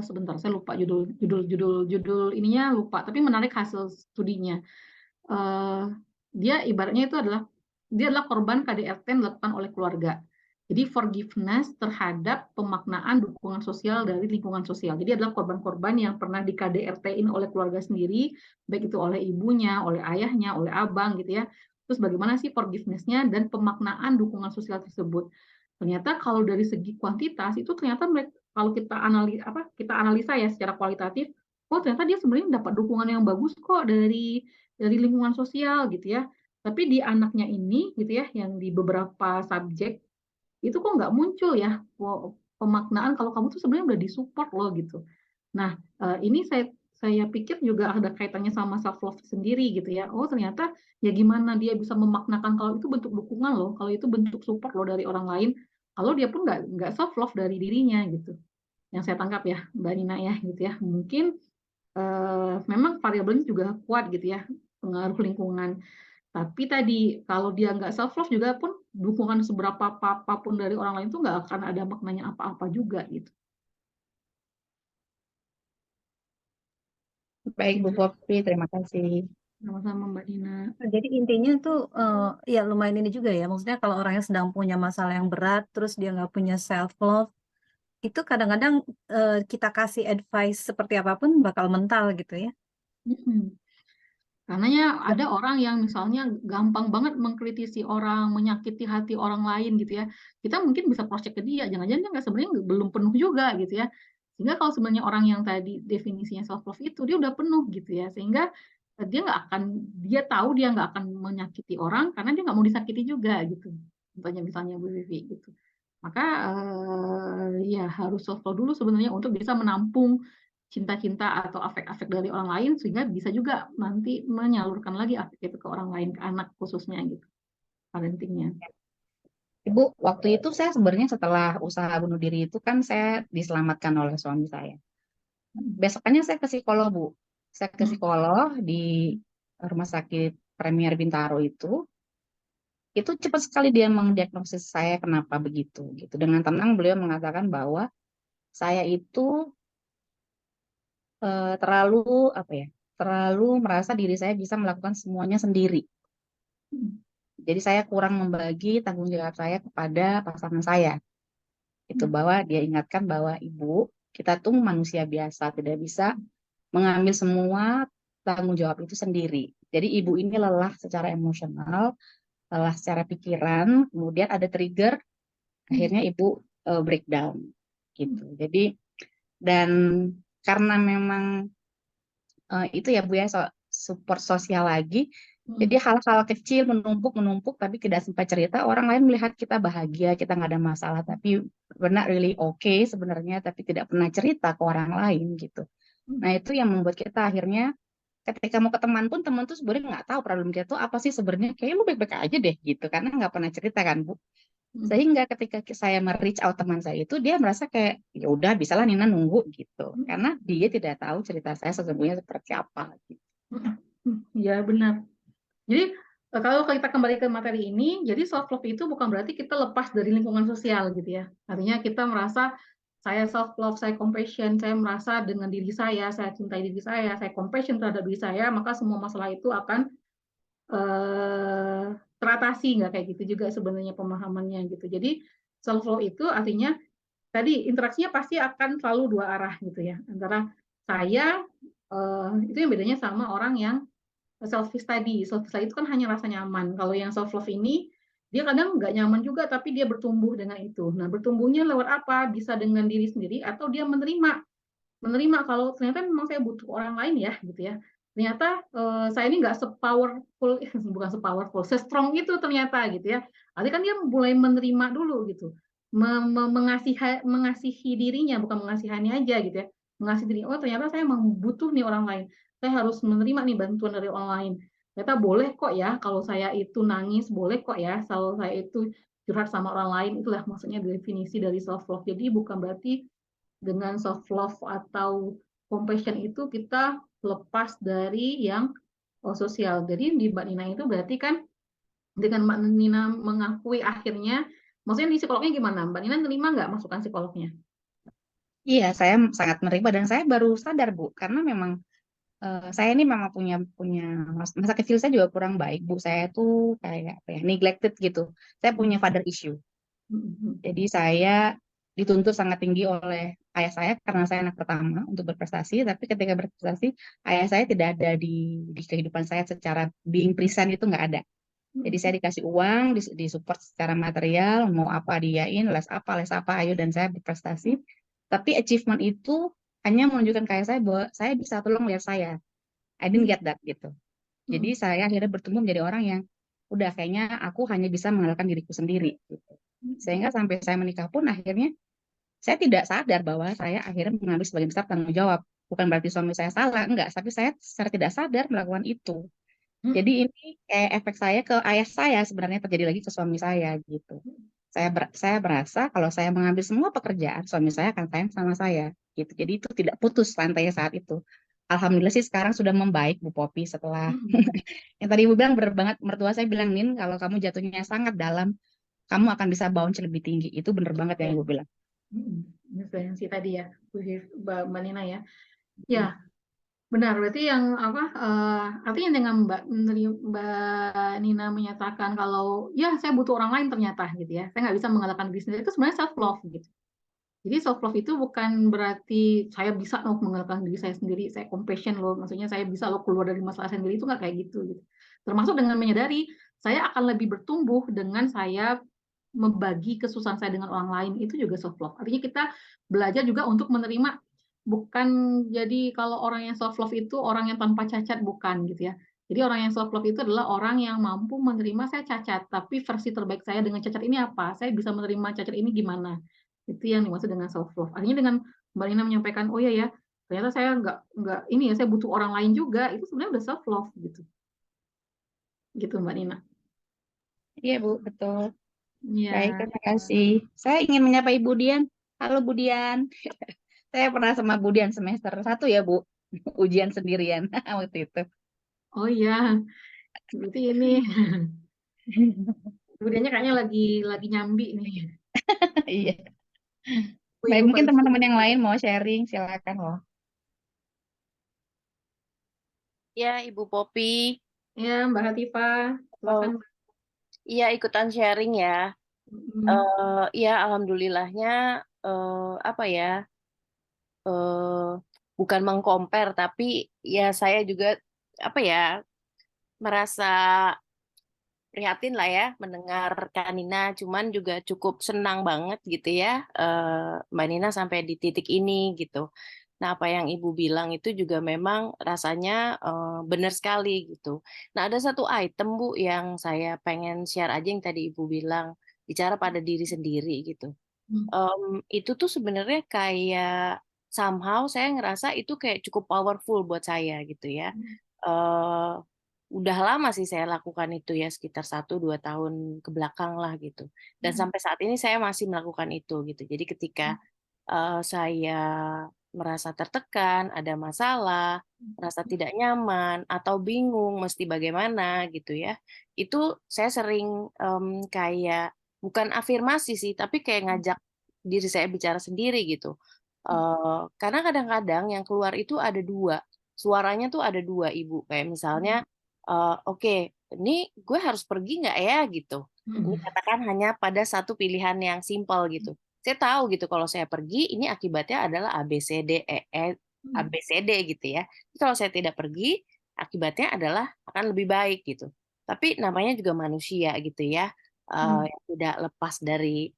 sebentar saya lupa judul ininya, lupa, tapi menarik hasil studinya. Dia ibaratnya itu adalah dia adalah korban KDRT yang dilakukan oleh keluarga. Jadi forgiveness terhadap pemaknaan dukungan sosial dari lingkungan sosial. Jadi adalah korban-korban yang pernah di KDRT-in oleh keluarga sendiri, baik itu oleh ibunya, oleh ayahnya, oleh abang gitu ya. Terus bagaimana sih forgiveness-nya dan pemaknaan dukungan sosial tersebut. Ternyata kalau dari segi kuantitas itu ternyata kalau kita analisa ya secara kualitatif, oh ternyata dia sebenarnya dapat dukungan yang bagus kok dari lingkungan sosial gitu ya. Tapi di anaknya ini gitu ya, yang di beberapa subjek itu kok nggak muncul ya pemaknaan kalau kamu tuh sebenarnya udah disupport loh gitu. Nah, ini saya pikir juga ada kaitannya sama self love sendiri gitu ya. Oh ternyata ya gimana dia bisa memaknakan kalau itu bentuk dukungan loh, kalau itu bentuk support loh dari orang lain. Kalau dia pun nggak self love dari dirinya gitu. Yang saya tangkap ya Mbak Nina ya gitu ya. Mungkin memang variabelnya juga kuat gitu ya, pengaruh lingkungan. Tapi tadi kalau dia nggak self love juga pun dukungan seberapa apapun dari orang lain itu nggak akan ada maknanya apa-apa juga gitu. Baik Bu Poppy, terima kasih. Sama-sama Mbak Dina. Jadi intinya tuh ya lumayan ini juga ya. Maksudnya kalau orangnya sedang punya masalah yang berat, terus dia nggak punya self love, itu kadang-kadang kita kasih advice seperti apapun bakal mental gitu ya. Karena ya ada orang yang misalnya gampang banget mengkritisi orang, menyakiti hati orang lain gitu ya. Kita mungkin bisa cross check ke dia, jangan-jangan dia nggak sebenarnya belum penuh juga gitu ya. Sehingga kalau sebenarnya orang yang tadi definisinya self love itu dia udah penuh gitu ya. Sehingga dia tahu dia nggak akan menyakiti orang karena dia nggak mau disakiti juga gitu. Misalnya Bu Vivi gitu. Maka ya harus self love dulu sebenarnya untuk bisa menampung cinta-cinta atau afek-afek dari orang lain sehingga bisa juga nanti menyalurkan lagi afek itu ke orang lain, ke anak khususnya gitu, parentingnya. Ibu, waktu itu saya sebenarnya setelah usaha bunuh diri itu kan saya diselamatkan oleh suami saya. Besokannya saya ke psikolog, Bu. Saya ke psikolog di rumah sakit Premier Bintaro itu cepat sekali dia mendiagnosis saya kenapa begitu gitu. Dengan tenang beliau mengatakan bahwa saya itu terlalu merasa diri saya bisa melakukan semuanya sendiri. Jadi saya kurang membagi tanggung jawab saya kepada pasangan saya. Itu bahwa dia ingatkan bahwa ibu, kita tuh manusia biasa, tidak bisa mengambil semua tanggung jawab itu sendiri. Jadi ibu ini lelah secara emosional, lelah secara pikiran, kemudian ada trigger, akhirnya ibu breakdown gitu. Jadi dan karena memang itu ya Bu ya support sosial lagi. Jadi hal-hal kecil menumpuk tapi tidak sempat cerita. Orang lain melihat kita bahagia, kita nggak ada masalah, tapi benar really okay sebenarnya, tapi tidak pernah cerita ke orang lain gitu. Nah itu yang membuat kita akhirnya ketika mau ke teman pun teman tuh sebenarnya nggak tahu problem kita tuh apa sih sebenarnya. Kayak lu baik-baik aja deh gitu, karena nggak pernah cerita kan Bu. Sehingga ketika saya reach out teman saya itu dia merasa kayak ya udah bisalah Nina nunggu gitu, karena dia tidak tahu cerita saya sesungguhnya seperti apa gitu. Ya benar. Jadi kalau kita kembali ke materi ini, jadi self love itu bukan berarti kita lepas dari lingkungan sosial gitu ya. Artinya kita merasa saya self love, saya compassion, saya merasa dengan diri saya cintai diri saya compassion terhadap diri saya, maka semua masalah itu akan teratasi, nggak kayak gitu juga sebenarnya pemahamannya gitu. Jadi self love itu artinya tadi interaksinya pasti akan selalu dua arah gitu ya, antara saya itu yang bedanya sama orang yang selfish tadi. Selfish tadi itu kan hanya rasa nyaman. Kalau yang self love ini dia kadang nggak nyaman juga tapi dia bertumbuh dengan itu. Nah, bertumbuhnya lewat apa? Bisa dengan diri sendiri atau dia menerima kalau ternyata memang saya butuh orang lain ya gitu ya. Ternyata saya ini nggak sepowerful, bukan sepowerful, se-strong itu ternyata gitu ya. Artinya kan dia mulai menerima dulu gitu. Mengasihi dirinya, bukan mengasihani aja gitu ya. Mengasihi diri, oh ternyata saya memang butuh nih orang lain. Saya harus menerima nih bantuan dari orang lain. Ternyata boleh kok ya kalau saya itu nangis, boleh kok ya kalau saya itu curhat sama orang lain. Itulah maksudnya definisi dari self love. Jadi bukan berarti dengan self love atau compassion itu kita lepas dari yang sosial. Jadi di Mbak Nina itu berarti kan dengan Mbak Nina mengakui akhirnya, maksudnya di psikolognya gimana? Mbak Nina terima nggak masukan psikolognya? Iya, saya sangat menerima dan saya baru sadar Bu, karena memang saya ini memang punya masa kecil saya juga kurang baik, Bu. Saya tuh kayak apa ya, neglected gitu. Saya punya father issue. Jadi saya dituntut sangat tinggi oleh ayah saya karena saya anak pertama untuk berprestasi. Tapi ketika berprestasi, ayah saya tidak ada di kehidupan saya secara being present, itu nggak ada. Jadi saya dikasih uang, disupport secara material, mau apa diain, les apa, ayo, dan saya berprestasi. Tapi achievement itu hanya menunjukkan ke ayah saya bahwa saya bisa, tolong lihat saya. I didn't get that gitu. Jadi saya akhirnya bertumbuh menjadi orang yang udah kayaknya aku hanya bisa mengandalkan diriku sendiri gitu. Sehingga sampai saya menikah pun akhirnya saya tidak sadar bahwa saya akhirnya mengambil sebagian besar tanggung jawab. Bukan berarti suami saya salah, enggak, tapi saya secara tidak sadar melakukan itu. Jadi ini kayak efek saya ke ayah saya sebenarnya terjadi lagi ke suami saya gitu. Saya berasa kalau saya mengambil semua pekerjaan, suami saya akan sayang sama saya gitu. Jadi itu tidak putus rantainya saat itu. Alhamdulillah sih sekarang sudah membaik, Bu Popi, setelah yang tadi Ibu bilang benar banget. Mertua saya bilang, Nin, kalau kamu jatuhnya sangat dalam, kamu akan bisa bounce lebih tinggi. Itu benar banget yang Ibu bilang. Referensi tadi ya, Mbak Nina ya. Ya, benar. Berarti yang apa? Artinya dengan Mbak Nina menyatakan kalau ya saya butuh orang lain ternyata gitu ya. Saya nggak bisa mengalahkan diri sendiri, itu sebenarnya self love gitu. Jadi self love itu bukan berarti saya bisa loh mengalahkan diri saya sendiri, saya compassion loh, maksudnya saya bisa loh keluar dari masalah sendiri, itu nggak kayak gitu. Termasuk dengan menyadari saya akan lebih bertumbuh dengan saya membagi kesusahan saya dengan orang lain, itu juga self love. Artinya kita belajar juga untuk menerima, bukan jadi kalau orang yang self love itu orang yang tanpa cacat, bukan gitu ya. Jadi orang yang self love itu adalah orang yang mampu menerima saya cacat, tapi versi terbaik saya dengan cacat ini apa? Saya bisa menerima cacat ini gimana? Itu yang dimaksud dengan self love. Artinya dengan Mbak Nina menyampaikan, oh iya ya, ternyata saya nggak ini ya, saya butuh orang lain juga, itu sebenarnya udah self love gitu. Gitu Mbak Nina. Iya, Bu, betul. Ya. Baik, terima kasih. Saya ingin menyapa Ibu Dian. Halo, Bu Dian. Saya pernah sama Bu Dian semester 1 ya, Bu. Ujian sendirian waktu itu. Oh iya, berarti ini kemudiannya kayaknya lagi nyambi nih. Iya. Bu, Baik, Ibu mungkin pada teman-teman yang lain mau sharing, silakan loh. Ya, Ibu Popi. ya Mbak Hatifah, silakan. Iya, ikutan sharing ya. Ya, alhamdulillahnya apa ya? Bukan mengcompare, tapi ya saya juga apa ya? Merasa prihatin lah ya mendengar Kak Nina, cuman juga cukup senang banget gitu ya, Mbak Nina sampai di titik ini gitu. Nah, apa yang Ibu bilang itu juga memang rasanya benar sekali gitu. Nah, ada satu item Bu yang saya pengen share aja yang tadi Ibu bilang, bicara pada diri sendiri gitu. Itu tuh sebenarnya kayak somehow saya ngerasa itu kayak cukup powerful buat saya gitu ya. Udah lama sih saya lakukan itu ya, sekitar 1-2 tahun ke belakang lah gitu. Dan sampai saat ini saya masih melakukan itu gitu. Jadi ketika saya merasa tertekan, ada masalah, merasa tidak nyaman atau bingung mesti bagaimana gitu ya, itu saya sering kayak bukan afirmasi sih, tapi kayak ngajak diri saya bicara sendiri gitu. Karena kadang-kadang yang keluar itu ada dua, suaranya tuh ada dua Ibu. Kayak misalnya, oke, ini gue harus pergi nggak ya gitu. Ini katakan hanya pada satu pilihan yang simpel gitu. Saya tahu gitu kalau saya pergi ini akibatnya adalah A, B, C, D, A, B, C, D gitu ya. Kalau saya tidak pergi akibatnya adalah akan lebih baik gitu. Tapi namanya juga manusia gitu ya, yang tidak lepas dari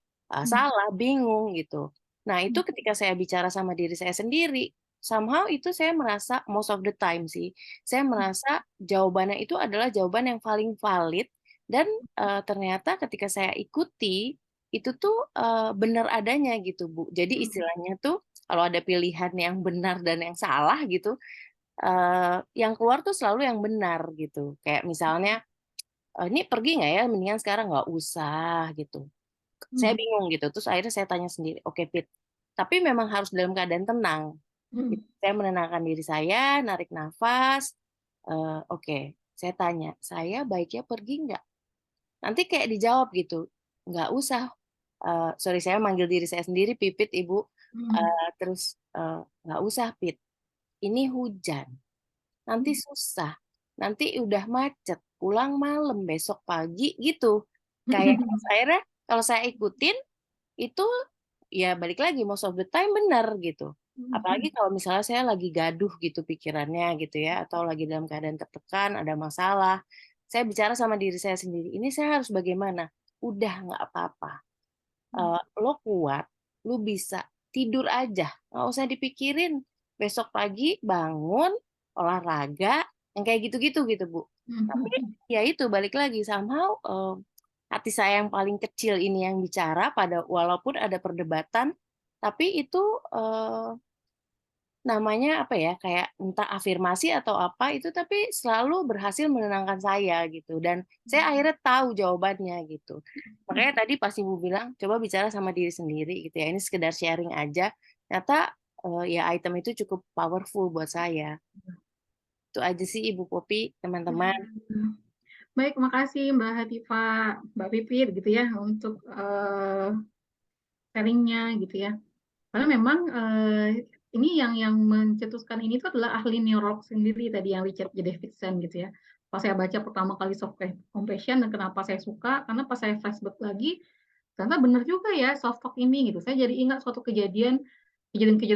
salah, bingung gitu. Nah itu ketika saya bicara sama diri saya sendiri, somehow itu saya merasa most of the time sih, saya merasa jawabannya itu adalah jawaban yang paling valid dan ternyata ketika saya ikuti itu tuh benar adanya gitu Bu. Jadi istilahnya tuh kalau ada pilihan yang benar dan yang salah gitu, yang keluar tuh selalu yang benar gitu. Kayak misalnya, ini pergi nggak ya? Mendingan sekarang nggak usah gitu. Saya bingung gitu. Terus akhirnya saya tanya sendiri, oke Pit, tapi memang harus dalam keadaan tenang. Saya menenangkan diri saya, narik nafas. Oke, saya tanya, saya baiknya pergi nggak? Nanti kayak dijawab gitu, nggak usah. Sorry, saya manggil diri saya sendiri, Pipit, Ibu. Terus, nggak usah, Pit. Ini hujan. nanti susah, nanti udah macet, pulang malam, besok pagi gitu. Kayak akhirnya kalau saya ikutin itu ya balik lagi most of the time benar gitu. Apalagi kalau misalnya saya lagi gaduh gitu pikirannya gitu ya, atau lagi dalam keadaan tertekan, ada masalah, saya bicara sama diri saya sendiri, ini saya harus bagaimana? Udah nggak apa-apa. Lo kuat, lo bisa tidur aja, nggak usah dipikirin. Besok pagi bangun, olahraga, yang kayak gitu-gitu gitu Bu. Tapi ya itu balik lagi somehow hati saya yang paling kecil ini yang bicara pada walaupun ada perdebatan, tapi itu namanya apa ya kayak entah afirmasi atau apa itu tapi selalu berhasil menenangkan saya gitu dan saya akhirnya tahu jawabannya gitu. Makanya tadi pas Ibu bilang coba bicara sama diri sendiri gitu ya. Ini sekedar sharing aja. Ternyata ya item itu cukup powerful buat saya. Itu aja sih Ibu Popi, teman-teman. Baik, makasih Mbak Hatifa, Mbak Pipit gitu ya untuk sharingnya gitu ya. Karena memang ini yang mencetuskan ini itu adalah ahli neurolog sendiri tadi yang Richard J. Davidson gitu ya. Pas saya baca pertama kali Soft Compassion dan kenapa saya suka, karena pas saya flashback lagi, ternyata benar juga ya soft talk ini gitu. Saya jadi ingat suatu kejadian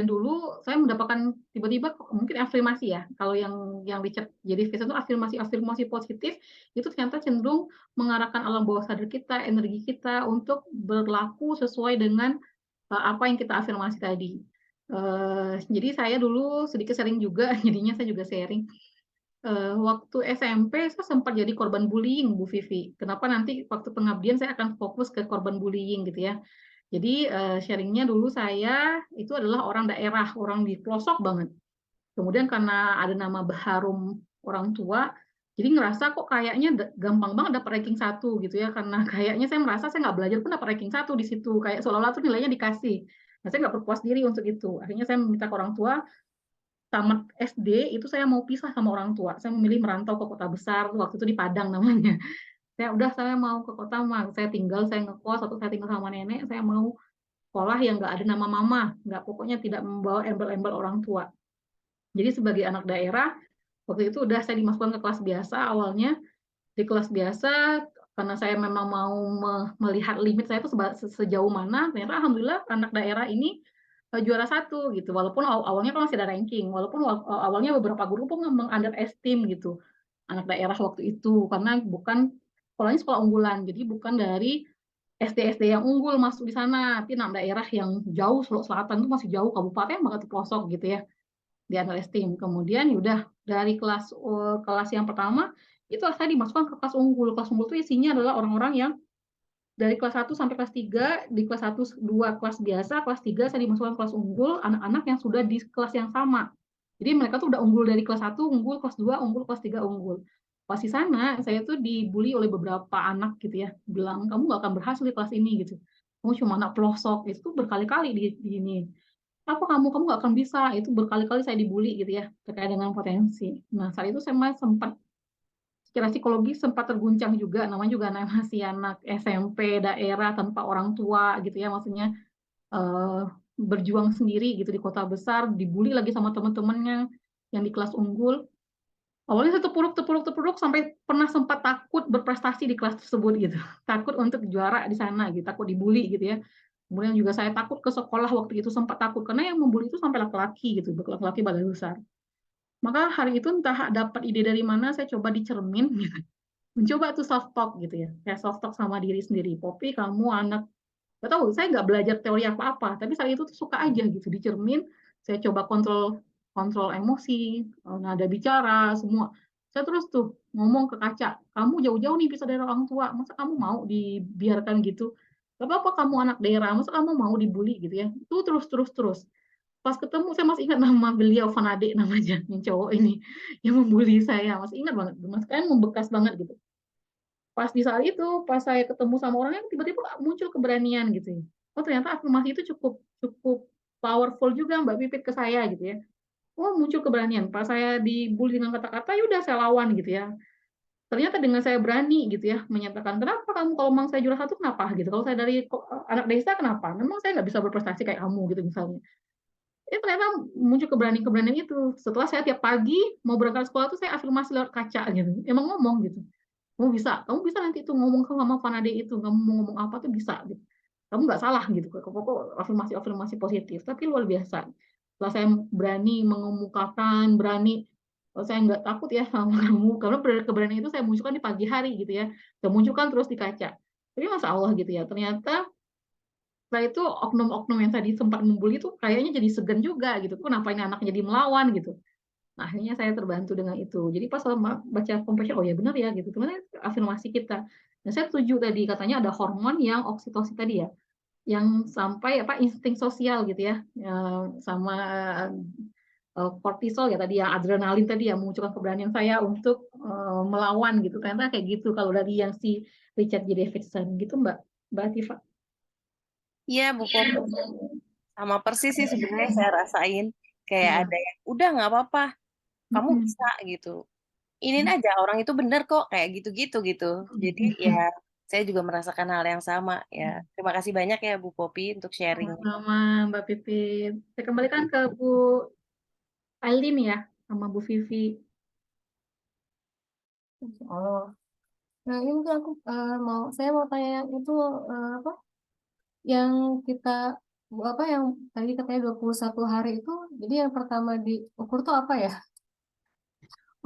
dulu, saya mendapatkan tiba-tiba mungkin afirmasi ya. Kalau yang Richard J. Davidson itu afirmasi positif, itu ternyata cenderung mengarahkan alam bawah sadar kita, energi kita untuk berlaku sesuai dengan apa yang kita afirmasi tadi. Jadi saya dulu sedikit sharing juga, jadinya saya juga sharing. Waktu SMP saya sempat jadi korban bullying, Bu Vivi. Kenapa nanti waktu pengabdian saya akan fokus ke korban bullying gitu ya. Jadi sharingnya dulu saya itu adalah orang daerah, orang di pelosok banget. Kemudian karena ada nama baharum orang tua, jadi ngerasa kok kayaknya gampang banget dapat ranking 1 gitu ya, karena kayaknya saya merasa saya nggak belajar pun dapat ranking 1 di situ, kayak seolah-olah tuh nilainya dikasih. Nah, saya nggak berpuas diri untuk itu. Akhirnya saya meminta ke orang tua, tamat SD itu saya mau pisah sama orang tua. Saya memilih merantau ke kota besar, waktu itu di Padang namanya. Saya mau ke kota, saya ngekos, atau saya tinggal sama nenek, saya mau sekolah yang nggak ada nama mama, nggak pokoknya tidak membawa embel-embel orang tua. Jadi sebagai anak daerah, waktu itu udah saya dimasukkan ke kelas biasa awalnya. Di kelas biasa, karena saya memang mau melihat limit saya itu sejauh mana, ternyata alhamdulillah anak daerah ini juara 1 gitu. Walaupun awalnya kan masih ada ranking, walaupun awalnya beberapa guru pun underestimate gitu anak daerah waktu itu, karena bukan sekolahnya sekolah unggulan, jadi bukan dari SD-SD yang unggul masuk di sana, tapi anak daerah yang jauh selatan itu masih jauh, kabupaten banget di pelosok gitu ya, di underestimate. Kemudian udah dari kelas yang pertama itu saya dimasukkan ke kelas unggul. Kelas unggul itu isinya adalah orang-orang yang dari kelas 1 sampai kelas 3, di kelas 1, 2 kelas biasa, kelas 3 saya dimasukkan kelas unggul, anak-anak yang sudah di kelas yang sama. Jadi mereka tuh udah unggul dari kelas 1, unggul, kelas 2, unggul, kelas 3, unggul. Pas di sana, saya tuh dibully oleh beberapa anak gitu ya, bilang, kamu gak akan berhasil di kelas ini gitu. Kamu cuma anak pelosok, itu berkali-kali di ini. Apa kamu gak akan bisa, itu berkali-kali saya dibully gitu ya, terkait dengan potensi. Nah, saat itu saya sempat secara psikologis sempat terguncang juga, namanya juga masih anak SMP daerah tanpa orang tua gitu ya, maksudnya berjuang sendiri gitu di kota besar, dibully lagi sama teman-temannya yang di kelas unggul. Awalnya saya terpuruk sampai pernah sempat takut berprestasi di kelas tersebut gitu, takut untuk juara di sana gitu, takut dibully gitu ya. Kemudian juga saya takut ke sekolah waktu itu, sempat takut karena yang membuli itu sampai laki-laki gitu, laki-laki badan besar. Maka hari itu entah dapat ide dari mana, saya coba dicermin gitu. Mencoba tuh self talk gitu ya, kayak self talk sama diri sendiri. Popi, kamu anak, gak tahu, saya nggak belajar teori apa-apa, tapi saat itu tuh suka aja gitu dicermin. Saya coba kontrol emosi, nada bicara, semua. Saya terus tuh ngomong ke kaca, kamu jauh-jauh nih bisa dari orang tua, masa kamu mau dibiarkan gitu? Gak apa-apa kamu anak daerah, masa kamu mau dibully gitu ya? Itu terus. Pas ketemu saya masih ingat nama beliau, Fanade namanya, yang cowok ini yang membuli saya, masih ingat banget, kan membekas banget gitu. Pas di saat itu, pas saya ketemu sama orangnya, tiba-tiba muncul keberanian gitu ya. Oh ternyata afirmasi itu cukup cukup powerful juga Mbak Pipit ke saya gitu ya. Oh muncul keberanian. Pas saya dibully dengan kata-kata, ya udah saya lawan gitu ya. Ternyata dengan saya berani gitu ya menyatakan, kenapa kamu kalau memang saya juara 1 kenapa gitu. Kalau saya dari anak desa kenapa? Memang saya nggak bisa berprestasi kayak kamu gitu misalnya. ternyata muncul keberanian itu. Setelah saya tiap pagi mau berangkat sekolah tuh saya afirmasi lewat kaca gitu. Emang ngomong gitu. Kamu bisa nanti tuh ngomong sama Fanade itu, kamu mau ngomong apa tuh bisa gitu. Kamu nggak salah gitu. Pokok afirmasi positif, tapi luar biasa. Setelah saya berani mengemukakan, saya nggak takut ya sama kamu, karena keberanian itu saya munculkan di pagi hari gitu ya. Saya munculkan terus di kaca. Tapi Masya Allah gitu ya, ternyata setelah itu oknum-oknum yang tadi sempat membuli itu kayaknya jadi segan juga gitu. Kenapa ini anak jadi melawan gitu. Nah, akhirnya saya terbantu dengan itu. Jadi pas baca compassion, oh ya benar ya gitu. Kemudian afirmasi kita. Nah, saya setuju tadi katanya ada hormon yang oksitosin tadi ya, yang sampai apa insting sosial gitu ya, sama kortisol ya tadi, yang adrenalin tadi yang menunjukkan keberanian saya untuk melawan gitu. Ternyata kayak gitu kalau dari yang si Richard J. Davidson gitu, Mbak Tifa. Iya, Bu Popi, sama persis sih sebenarnya saya rasain. Kayak Iya. ada yang, udah nggak apa-apa, kamu bisa gitu. Iniin aja, orang itu bener kok, kayak gitu-gitu gitu. Jadi ya, saya juga merasakan hal yang sama ya. Terima kasih banyak ya Bu Popi untuk sharing. Sama Mbak Pipin. Saya kembalikan ke Bu Aileen ya, sama Bu Vivi. Oh, nah ini mungkin saya mau tanya yang itu apa? Yang kita apa yang tadi katanya 21 hari itu, jadi yang pertama diukur tuh apa ya?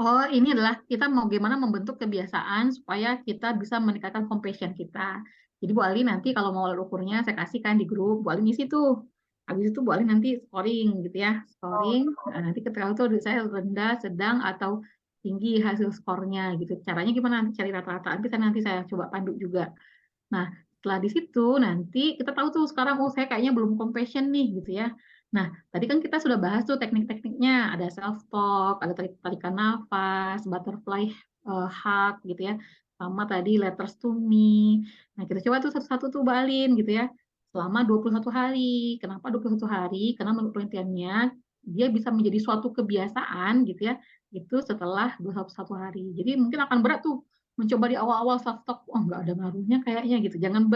Oh, ini adalah kita mau gimana membentuk kebiasaan supaya kita bisa meningkatkan compassion kita. Jadi Bu Ali nanti kalau mau alat ukurnya saya kasihkan di grup, Bu Ali ngisi tuh. Habis itu Bu Ali nanti scoring gitu ya, scoring. Nah, nanti ketika itu saya rendah, sedang atau tinggi hasil skornya gitu. Caranya gimana nanti cari rata-rata. Nanti saya coba pandu juga. Nah, setelah di situ nanti kita tahu tuh sekarang, oh saya kayaknya belum compassion nih gitu ya. Nah, tadi kan kita sudah bahas tuh teknik-tekniknya, ada self talk, ada tarikan nafas, butterfly hug gitu ya, sama tadi letters to me. Nah, kita coba tuh satu-satu tuh balin gitu ya. Selama 21 hari. Kenapa 21 hari? Karena menurut penelitiannya dia bisa menjadi suatu kebiasaan gitu ya. Itu setelah 21 hari. Jadi mungkin akan berat tuh mencoba di awal-awal self talk, oh nggak ada ngaruhnya kayaknya gitu. Jangan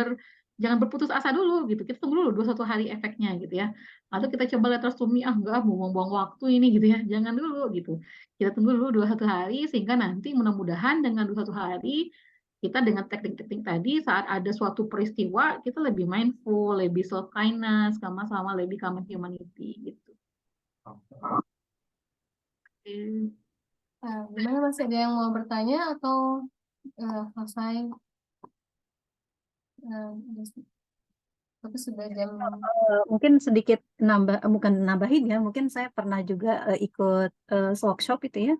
berputus asa dulu gitu. Kita tunggu dulu 21 hari efeknya gitu ya. Lalu kita coba letters to me, enggak mau buang-buang waktu ini gitu ya. Jangan dulu gitu. Kita tunggu dulu 21 hari sehingga nanti mudah-mudahan dengan 21 hari kita dengan teknik-teknik tadi saat ada suatu peristiwa kita lebih mindful, lebih self kindness, sama-sama lebih common humanity gitu. Gimana, masih ada yang mau bertanya atau selesai? Tapi sudah jam. Mungkin sedikit bukan nambahin ya, mungkin saya pernah juga ikut workshop itu ya,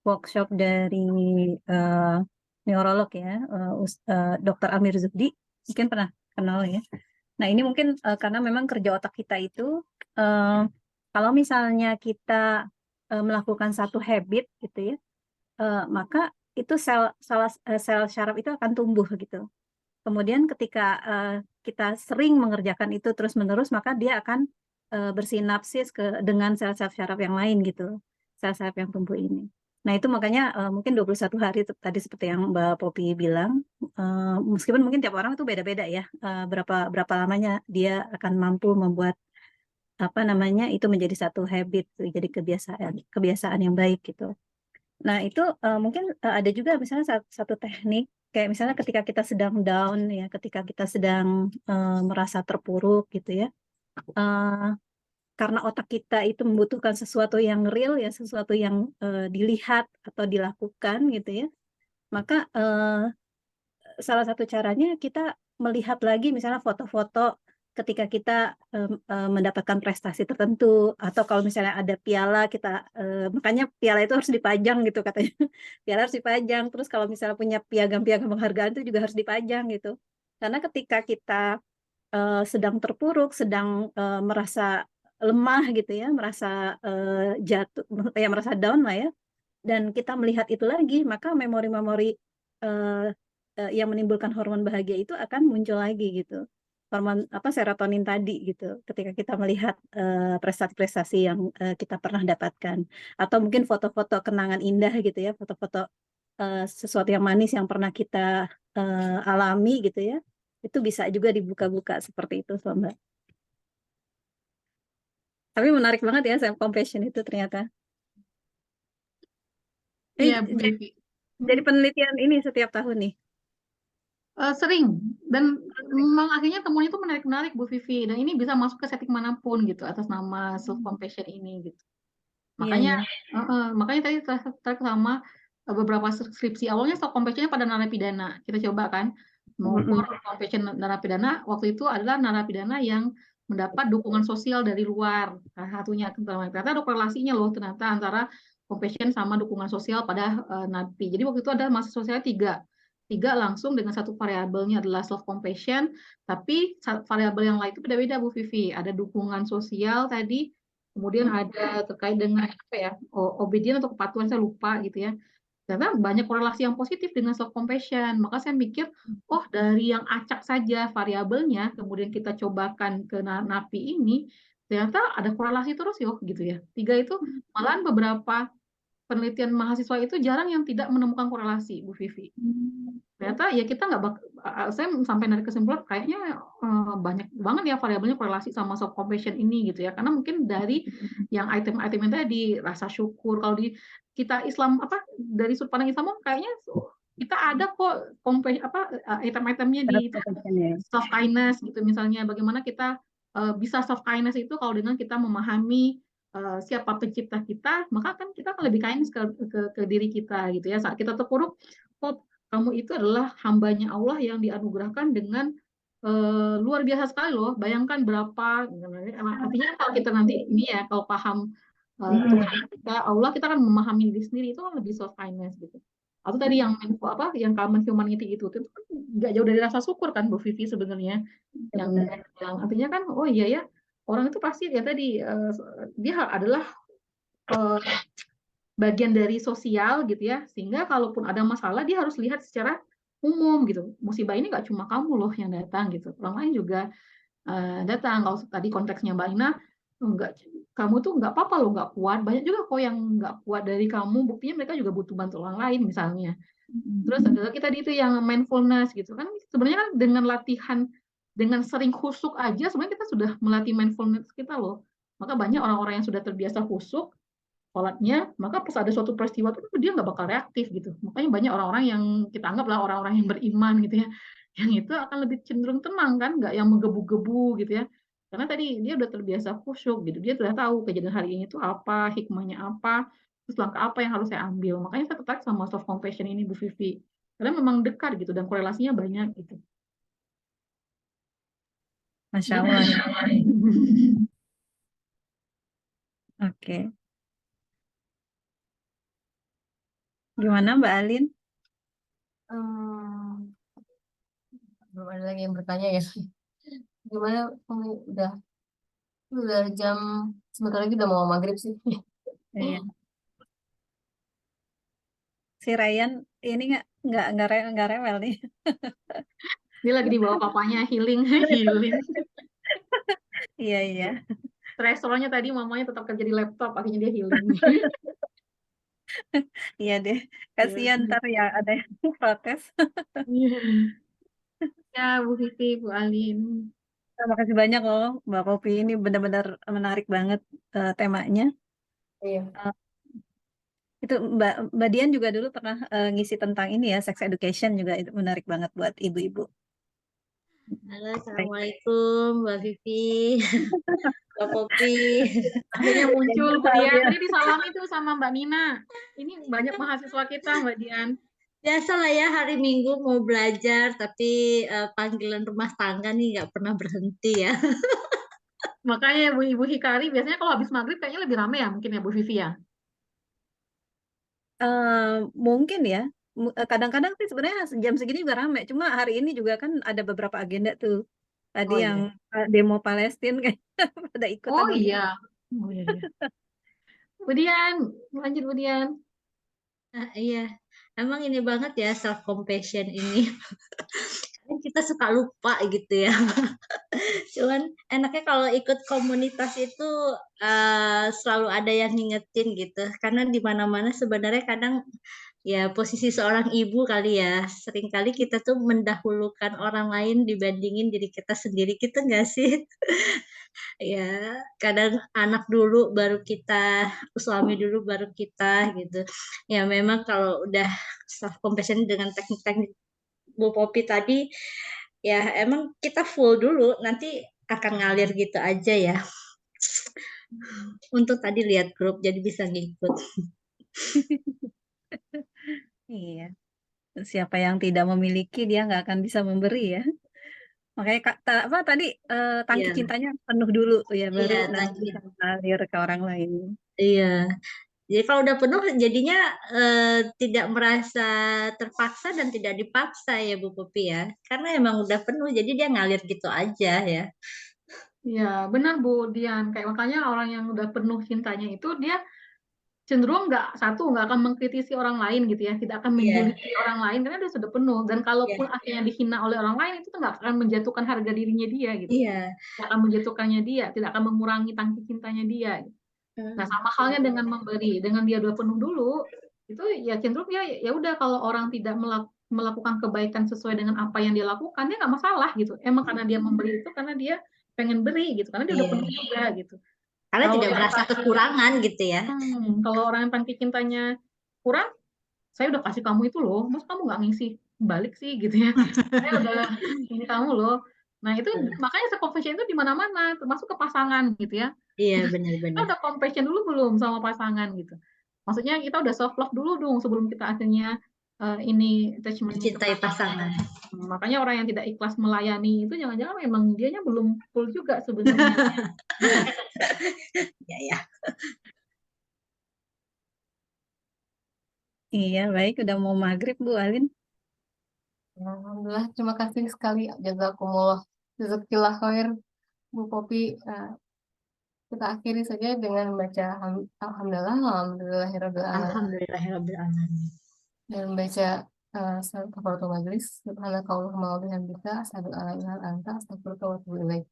workshop dari neurolog ya, Dr. Amir Zuhdi, mungkin pernah kenal ya. Nah ini mungkin karena memang kerja otak kita itu, kalau misalnya kita melakukan satu habit gitu ya, maka itu sel syaraf itu akan tumbuh gitu. Kemudian ketika kita sering mengerjakan itu terus-menerus, maka dia akan bersinapsis dengan sel-sel syaraf yang lain gitu, sel-sel yang tumbuh ini. Nah itu makanya mungkin 21 hari tadi seperti yang Mbak Popi bilang, meskipun mungkin tiap orang itu beda-beda ya, berapa lamanya dia akan mampu membuat apa namanya itu menjadi satu habit, jadi kebiasaan yang baik gitu. Nah, itu mungkin ada juga misalnya satu teknik, kayak misalnya ketika kita sedang down ya, ketika kita sedang merasa terpuruk gitu ya, karena otak kita itu membutuhkan sesuatu yang real ya, sesuatu yang dilihat atau dilakukan gitu ya, maka salah satu caranya kita melihat lagi misalnya foto-foto ketika kita mendapatkan prestasi tertentu, atau kalau misalnya ada piala kita makanya piala itu harus dipajang gitu katanya. Piala harus dipajang, terus kalau misalnya punya piagam-piagam penghargaan itu juga harus dipajang gitu, karena ketika kita sedang terpuruk, sedang merasa lemah gitu ya, merasa jatuh ya, merasa down lah ya, dan kita melihat itu lagi, maka memori-memori yang menimbulkan hormon bahagia itu akan muncul lagi gitu, hormon serotonin tadi gitu, ketika kita melihat prestasi-prestasi yang kita pernah dapatkan, atau mungkin foto-foto kenangan indah gitu ya, foto-foto sesuatu yang manis yang pernah kita alami gitu ya, itu bisa juga dibuka-buka seperti itu, Mbak. Tapi menarik banget ya self compassion itu ternyata. Ini Iya, Bu Vivi. jadi penelitian ini setiap tahun nih. Sering, dan memang akhirnya temuan itu menarik-menarik Bu Vivi, dan ini bisa masuk ke setting manapun gitu atas nama self compassion ini gitu. Iya, Makanya makanya tadi tertarik sama beberapa skripsi awalnya self compassionnya pada narapidana. Kita coba kan mengukur compassion narapidana waktu itu adalah narapidana yang mendapat dukungan sosial dari luar. Salah satunya ternyata ada korelasinya loh ternyata antara compassion sama dukungan sosial pada napi. Jadi waktu itu ada masa sosialnya tiga langsung dengan satu variabelnya adalah self compassion, tapi variabel yang lain itu beda-beda Bu Vivi. Ada dukungan sosial tadi, kemudian ada terkait dengan apa ya, obedient atau kepatuhan, saya lupa gitu ya. Karena banyak korelasi yang positif dengan self compassion. Maka saya mikir, oh dari yang acak saja variabelnya, kemudian kita cobakan ke napi ini, ternyata ada korelasi terus yo gitu ya. Tiga itu malahan beberapa penelitian mahasiswa itu jarang yang tidak menemukan korelasi, Bu Vivi. Ternyata ya kita nggak saya sampai dari kesimpulan kayaknya banyak banget ya variabelnya korelasi sama self compassion ini gitu ya, karena mungkin dari yang item-item yang tadi rasa syukur, kalau di kita Islam apa dari sudut pandang Islam kayaknya kita ada kok item-itemnya di self kindness gitu, misalnya bagaimana kita bisa self kindness itu kalau dengan kita memahami siapa pencipta kita, maka kan kita akan lebih kindness ke diri kita gitu ya. Saat kita terpuruk, oh kamu itu adalah hambanya Allah yang dianugerahkan dengan luar biasa sekali loh. Bayangkan berapa, artinya kalau kita nanti ini ya, kalau paham Tuhan kita, Allah, kita akan memahami diri sendiri, itu kan lebih self kindness gitu. Atau tadi yang common humanity itu kan nggak jauh dari rasa syukur kan Bu Vivi sebenarnya. Yang artinya kan, oh iya ya, orang itu pasti ya tadi dia adalah bagian dari sosial gitu ya, sehingga kalaupun ada masalah dia harus lihat secara umum gitu. Musibah ini nggak cuma kamu loh yang datang gitu, orang lain juga datang. Kalau tadi konteksnya Mbak Ina, enggak, kamu tuh nggak apa-apa loh nggak kuat, banyak juga kok yang nggak kuat dari kamu, buktinya mereka juga butuh bantuan orang lain misalnya. Terus ada lagi tadi itu yang mindfulness gitu kan, sebenarnya kan dengan latihan, dengan sering khusyuk aja sebenarnya kita sudah melatih mindfulness kita loh. Maka banyak orang-orang yang sudah terbiasa khusyuk sholatnya, maka pas ada suatu peristiwa itu dia nggak bakal reaktif gitu. Makanya banyak orang-orang yang kita anggap lah orang-orang yang beriman gitu ya, yang itu akan lebih cenderung tenang kan, nggak yang menggebu-gebu gitu ya. Karena tadi dia udah terbiasa khusyuk gitu, dia sudah tahu kejadian hari ini itu apa, hikmahnya apa, terus langkah apa yang harus saya ambil. Makanya saya tertarik sama self compassion ini Bu Vivi, karena memang dekat gitu dan korelasinya banyak gitu. Masya Allah. Oke. Gimana Mbak Alin? Belum ada lagi yang bertanya ya. Gimana? Udah jam, sebentar lagi udah mau maghrib sih. Iya. Si Ryan ini nggak rewel nih. Dia lagi dibawa papanya healing. Iya. Stres soalnya tadi mamanya tetap kerja di laptop, akhirnya dia healing. Iya deh. Kasihan ntar ya ada yang protes. Ya, Bu Vivi, Bu Alin. Terima kasih banyak loh Mbak Kopi, ini benar-benar menarik banget temanya. Iya. Itu Mbak Dian juga dulu pernah ngisi tentang ini ya, sex education juga, itu menarik banget buat ibu-ibu. Halo, Assalamualaikum Mbak Vivi, Mbak Kopi. Akhirnya muncul Bu Dian. Tadi disalami tuh sama Mbak Nina. Ini banyak mahasiswa kita Mbak Dian. Biasalah ya, hari Minggu mau belajar, tapi panggilan rumah tangga nih nggak pernah berhenti ya. Makanya Ibu Hikari biasanya kalau habis maghrib kayaknya lebih ramai ya mungkin ya Bu Vivi ya. Mungkin ya. Kadang-kadang sih sebenarnya jam segini juga ramai. Cuma hari ini juga kan ada beberapa agenda tuh. Tadi Oh, yang iya. demo Palestina kayak pada ikutan. Oh iya. Oh iya. Bu Dian, lanjut Bu Dian. Iya, emang ini banget ya self compassion ini. kadang kita suka lupa gitu ya. Cuman enaknya kalau ikut komunitas itu selalu ada yang ngingetin gitu. Karena di mana-mana sebenarnya kadang ya posisi seorang ibu kali ya. Seringkali kita tuh mendahulukan orang lain dibandingin diri kita sendiri, gitu nggak sih? Ya, kadang anak dulu baru kita, suami dulu baru kita gitu. Ya memang kalau udah self compassion dengan teknik-teknik Bu Popi tadi, ya emang kita full dulu, nanti akan ngalir gitu aja ya. Untuk tadi lihat grup, jadi bisa ngikut. Iya. Siapa yang tidak memiliki dia nggak akan bisa memberi ya. Makanya apa tadi tangki Iya, cintanya penuh dulu ya baru iya, nanti tadi. bisa ngalir ke orang lain. Iya. Jadi kalau udah penuh jadinya tidak merasa terpaksa dan tidak dipaksa ya Bu Popi ya. Karena emang udah penuh, jadi dia ngalir gitu aja ya. Ya, benar Bu Dian. Kayak makanya orang yang udah penuh cintanya itu dia cenderung nggak akan mengkritisi orang lain gitu ya, tidak akan Iya, menjuliti orang lain karena dia sudah penuh. Dan kalaupun iya, akhirnya dihina oleh orang lain itu tuh nggak akan menjatuhkan harga dirinya dia gitu, iya. tidak akan menjatuhkannya dia, tidak akan mengurangi tangki cintanya dia. Nah, sama halnya dengan memberi, dengan dia udah penuh dulu, itu ya cenderung ya udah kalau orang tidak melakukan kebaikan sesuai dengan apa yang dia lakukan, dia nggak masalah gitu. Emang karena dia memberi itu karena dia pengen beri gitu, karena dia udah Iya. penuh juga gitu. Karena Kalau tidak yang merasa kekurangan gitu ya. kalau orang yang tangki cintanya kurang, saya udah kasih kamu itu loh, masa kamu nggak ngisi balik sih gitu ya. Saya udah ini kamu loh. Nah itu makanya se-compassion itu di mana-mana, termasuk ke pasangan gitu ya. Iya, Kita benar-benar. udah compassion dulu belum sama pasangan gitu. Maksudnya kita udah self love dulu dong sebelum kita akhirnya ini attachment-nya ke Mencintai pasangan. Makanya orang yang tidak ikhlas melayani itu jangan-jangan memang dianya belum full juga sebenarnya. Ya, ya. Iya, baik udah mau maghrib Bu Alin. Alhamdulillah, terima kasih sekali. Jazakumullah. Jazakillah khair, Bu Popi. Kita akhiri saja dengan baca Alhamdulillah, Alhamdulillahirabbil alamin. Alhamdulillahirabbil alamin. Dan baca kafaratul majlis. Subhanakallahumma wa bihamdika asyhadu an la ilaha illa anta astaghfiruka wa atubu ilaik.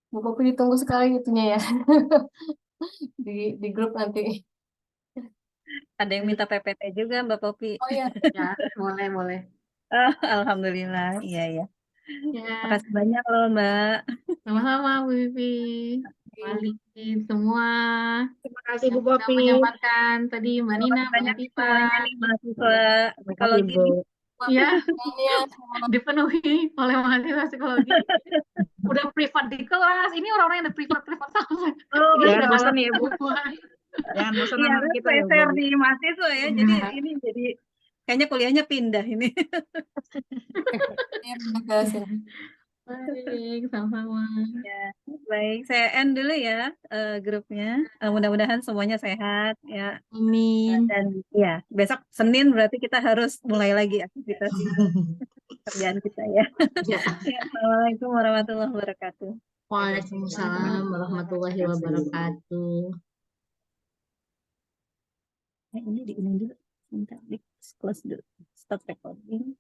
Bu Popi ditunggu sekali itunya ya di grup nanti. Ada yang minta PPT juga Mbak Popi. Oh iya, Ya, boleh. Alhamdulillah, iya ya. Ya, Makasih banyak loh Mbak. sama-sama Bu Vivi. Walikin semua Terima kasih Bu yang sudah Popi. menyempatkan tadi Mbak Terima Nina, kasih Mbak banyak Latifah. semuanya nih mahasiswa Terima kasih psikologi Bu. nih. Ya, semuanya dipenuhi oleh mahasiswa psikologi. Udah privat di kelas. Ini orang-orang yang udah privat sama. Oh, Ini Jangan udah betul. bosan ya Bu. Jangan bosan Iya, sama kan kita ya Bu. share di mahasiswa ya. Jadi Iya. ini jadi kayaknya kuliahnya pindah ini. ya ke sini. Baik, sama-sama. Ya, baik, saya end dulu ya grupnya. Mudah-mudahan semuanya sehat ya. Amin. Dan ya, besok Senin berarti kita harus mulai lagi aktivitas kerjaan kita ya. Ya. Ya, Assalamualaikum warahmatullahi wabarakatuh. Waalaikumsalam warahmatullahi wabarakatuh. Ini di ini dulu. Sebentar, di close dulu. Stop recording.